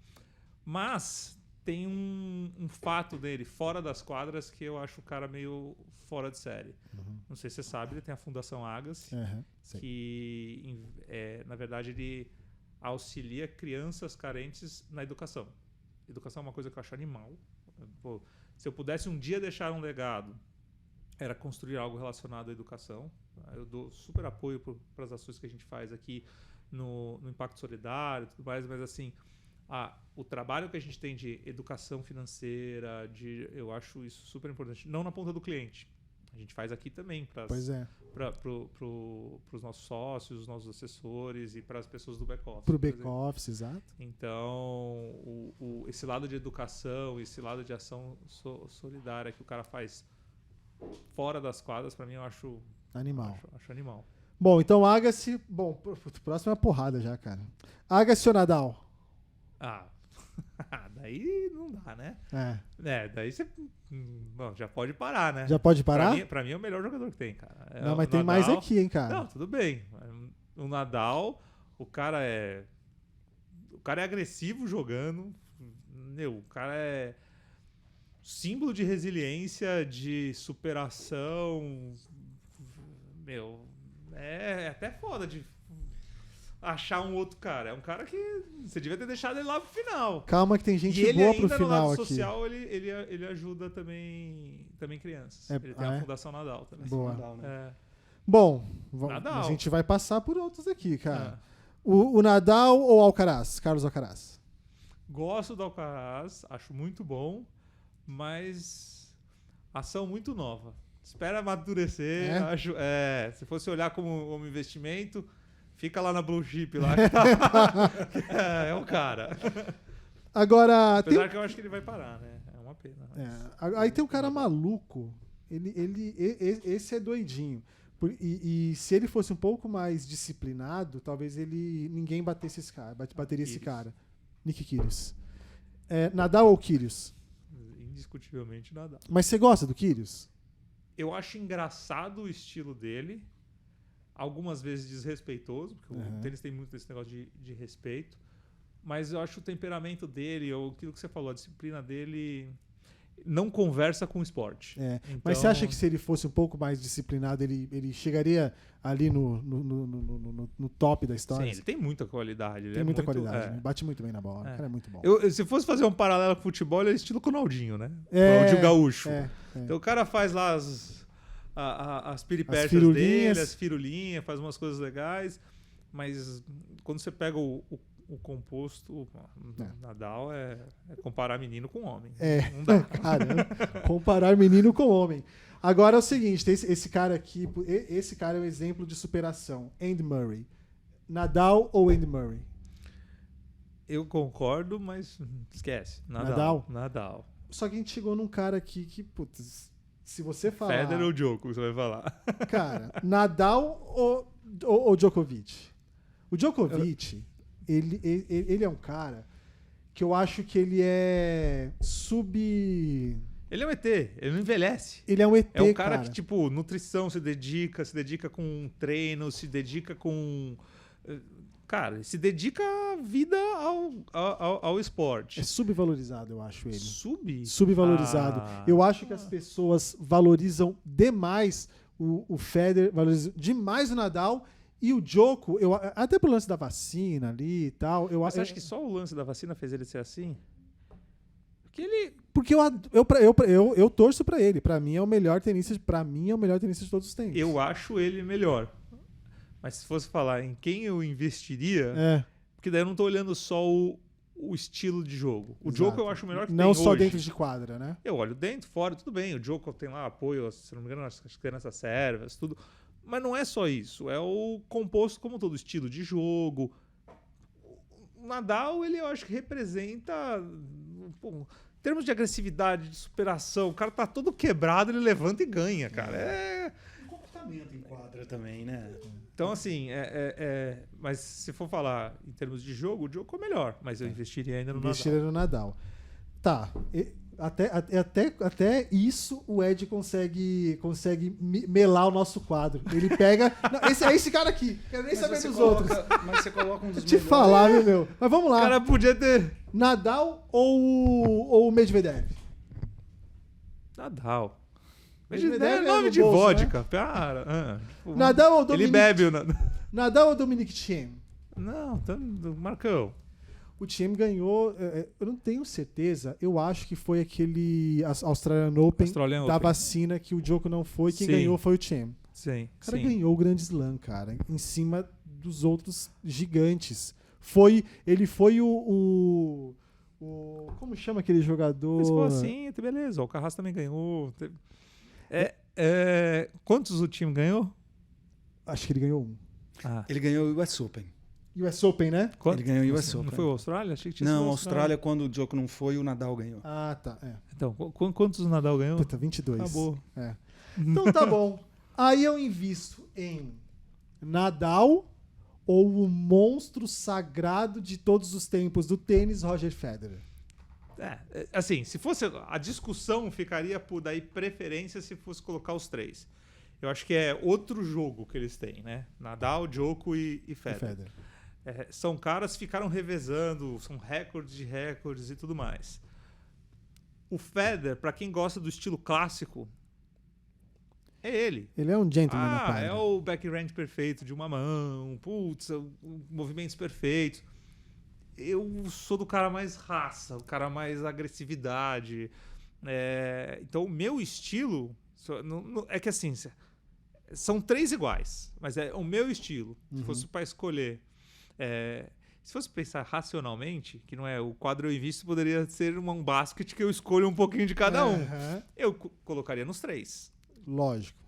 Mas tem um fato dele fora das quadras que eu acho o cara meio fora de série. Não sei se você sabe, ele tem a Fundação Agassi, que na verdade ele auxilia crianças carentes na educação. Educação é uma coisa que eu acho animal. Pô, se eu pudesse um dia deixar um legado, era construir algo relacionado à educação. Eu dou super apoio para as ações que a gente faz aqui no Impacto Solidário e tudo mais, mas assim, o trabalho que a gente tem de educação financeira, eu acho isso super importante. Não na ponta do cliente. A gente faz aqui também para os nossos sócios, os nossos assessores e para as pessoas do back-office. Para o back-office, exato. Então, esse lado de educação, esse lado de ação solidária que o cara faz fora das quadras, para mim, eu acho animal. Acho animal. Bom, então Agassi... Bom, próximo é uma porrada já, cara. Agassi ou Nadal? Daí não dá, né? Daí você já pode parar, né? Já pode parar? Pra mim é o melhor jogador que tem, cara. Não, mas tem mais aqui, hein, cara? Não, tudo bem. O Nadal, o cara é agressivo jogando. O cara é símbolo de resiliência, de superação. É até foda de achar um outro cara. É um cara que você devia ter deixado ele lá pro final. Calma que tem gente boa pro final no lado aqui. social, ele ajuda também crianças. Ele tem a Fundação Nadal também. Boa. Nadal, né? Bom, Nadal. A gente vai passar por outros aqui, cara. O Nadal ou Alcaraz? Carlos Alcaraz? Gosto do Alcaraz, acho muito bom, mas ação muito nova. Espera amadurecer. Se fosse olhar como um investimento, fica lá na Blue Chip lá. É o cara. Agora, apesar que eu acho que ele vai parar, né? É uma pena. Mas... Aí tem um cara maluco. Esse é doidinho. E se ele fosse um pouco mais disciplinado, talvez ninguém batesse esse cara, bateria esse cara. Nick Kyrgios. Nadal ou Kyrgios? Indiscutivelmente Nadal. Mas você gosta do Kyrgios? Eu acho engraçado o estilo dele. Algumas vezes desrespeitoso, porque o tênis tem muito esse negócio de respeito. Mas eu acho o temperamento dele, ou aquilo que você falou, a disciplina dele não conversa com o esporte. Então... Mas você acha que se ele fosse um pouco mais disciplinado, ele chegaria ali no top da história? Sim, ele tem muita qualidade. Tem muita qualidade, né? Bate muito bem na bola. O cara é muito bom. Se fosse fazer um paralelo com o futebol, ele é estilo Ronaldinho, né? Ronaldinho Gaúcho. Então o cara faz lá as peripécias dele, as firulinhas, faz umas coisas legais, mas quando você pega o composto, Nadal é comparar menino com homem. Não dá. Cara, comparar menino com homem. Agora é o seguinte, esse cara aqui, esse cara é um exemplo de superação. Andy Murray. Nadal ou Andy Murray? Eu concordo, mas esquece. Nadal. Só que a gente chegou num cara aqui que, putz, se você falar... Federer ou Djoko, você vai falar. Cara, Nadal ou Djokovic? O Djokovic, ele é um cara que eu acho que ele é Ele é um ET, ele não envelhece. Ele é um ET, é um cara que, tipo, nutrição se dedica com treino, se dedica com... Cara, se dedica a vida ao esporte. É subvalorizado, eu acho ele. Subvalorizado. Eu acho que as pessoas valorizam demais o Federer, valorizam demais o Nadal e o Djoko, até pro lance da vacina ali e tal. Mas você acha que só o lance da vacina fez ele ser assim? Porque eu torço pra ele. Pra mim é o melhor tenista de todos os tempos. Eu acho ele melhor. Mas se fosse falar em quem eu investiria, porque daí eu não tô olhando só o o estilo de jogo. O Exato. Djokovic eu acho o melhor que não tem só hoje. dentro de quadra, né? Eu olho dentro, fora, tudo bem. O Djokovic tem lá apoio, se não me engano, as crianças sérvias, tudo. Mas não é só isso. É o composto como todo, estilo de jogo. O Nadal, ele eu acho que representa... Pô, em termos de agressividade, de superação, o cara tá todo quebrado, ele levanta e ganha, cara. Comportamento em quadra também, né? Então, assim, mas se for falar em termos de jogo, o Djokovic é melhor. Mas eu investiria ainda no Nadal. Investiria no Nadal. Tá. Até isso o Ed consegue melar o nosso quadro. Ele pega... Não, é esse cara aqui. Quero nem saber dos outros. Mas você coloca um dos Te falar, meu. Mas vamos lá. O cara podia ter... Nadal ou Medvedev? Nadal. Medvedev É nome no de bolso, vodka. Para. Nadal ou Dominic... Ele bebe o... Nadal ou Dominic Thiem? Não, Marcão. O Thiem ganhou... Eu não tenho certeza. Eu acho que foi aquele Australian Open da vacina que o Djokovic não foi. Quem ganhou foi o Thiem. Sim. O cara ganhou o Grand Slam, cara. Em cima dos outros gigantes. Ele foi o como chama aquele jogador? Se for assim, beleza. O Alcaraz também ganhou. Quantos o time ganhou? Acho que ele ganhou um. Ele ganhou o US Open. US Open, né? Ele ganhou o US Open. Não foi o Austrália? Achei que tinha Não, sido a Austrália, quando o Djokovic não foi, o Nadal ganhou. Ah, tá. Então, quantos o Nadal ganhou? Puta, 22. Acabou. Então tá bom. Aí eu invisto em Nadal ou o monstro sagrado de todos os tempos do tênis, Roger Federer. Assim, se fosse... A discussão ficaria por daí preferência se fosse colocar os três. Eu acho que é outro jogo que eles têm, né? Nadal, Djokovic e Federer. São caras que ficaram revezando, são recordes de recordes e tudo mais. O Federer, pra quem gosta do estilo clássico, é ele. Ele é um gentleman na quadra. É o backhand perfeito de uma mão, movimentos perfeitos. Eu sou do cara mais raça, o cara mais agressividade. Então, o meu estilo... É que assim, são três iguais, mas é o meu estilo. Se fosse para escolher... se fosse pensar racionalmente, que não é o quadro eu invisto, poderia ser um basket que eu escolho um pouquinho de cada um. Eu colocaria nos três. Lógico.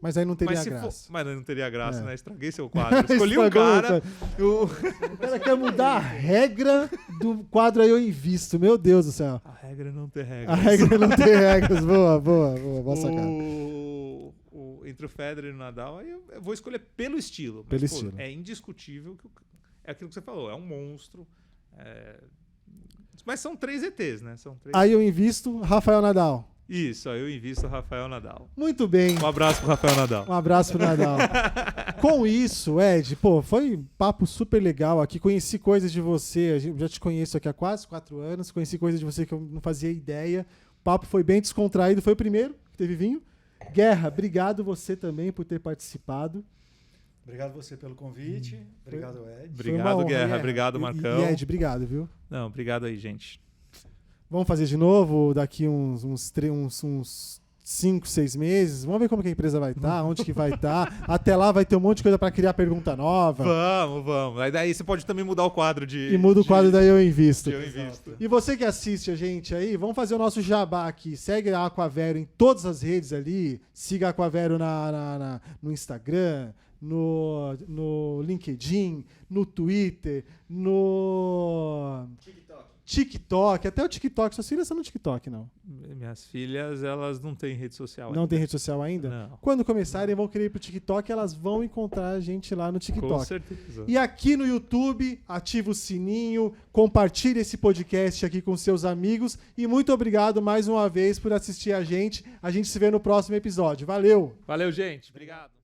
Mas aí não teria graça. Mas não teria graça, né? Estraguei seu quadro. Escolhi um cara... O cara quer mudar a regra do quadro aí eu invisto. Meu Deus do céu. A regra não tem regras. A regra não tem regras. Boa sacada. Entre o Federer e o Nadal, aí eu vou escolher pelo estilo. Pelo estilo. É indiscutível que é aquilo que você falou. É um monstro. Mas são três ETs, né? Aí eu invisto Rafael Nadal. Isso, aí eu invisto Rafael Nadal. Muito bem. Um abraço pro Rafael Nadal. Um abraço pro Nadal. Com isso, Ed, foi um papo super legal aqui. Conheci coisas de você, eu já te conheço aqui há quase 4 anos. Conheci coisas de você que eu não fazia ideia. O papo foi bem descontraído. Foi o primeiro que teve vinho. Guerra, obrigado você também por ter participado. Obrigado você pelo convite. Obrigado, Ed. Obrigado, Guerra. Obrigado, Marcão. E Ed, obrigado, viu? Não, obrigado aí, gente. Vamos fazer de novo daqui uns 5, 6 meses. Vamos ver como que a empresa vai estar, onde que vai estar. Até lá vai ter um monte de coisa para criar pergunta nova. Vamos. Aí daí você pode também mudar o quadro de... E muda o quadro daí eu invisto. Exato. E você que assiste a gente aí, vamos fazer o nosso jabá aqui. Segue a Aquavero em todas as redes ali. Siga a Aquavero no Instagram, no LinkedIn, no Twitter, no... TikTok, até o TikTok. Suas filhas são no TikTok, não? Minhas filhas, elas não têm rede social ainda. Não tem rede social ainda? Não. Quando começarem, vão querer ir pro TikTok, elas vão encontrar a gente lá no TikTok. Com certeza. E aqui no YouTube, ativa o sininho, compartilhe esse podcast aqui com seus amigos e muito obrigado mais uma vez por assistir a gente. A gente se vê no próximo episódio. Valeu! Valeu, gente. Obrigado.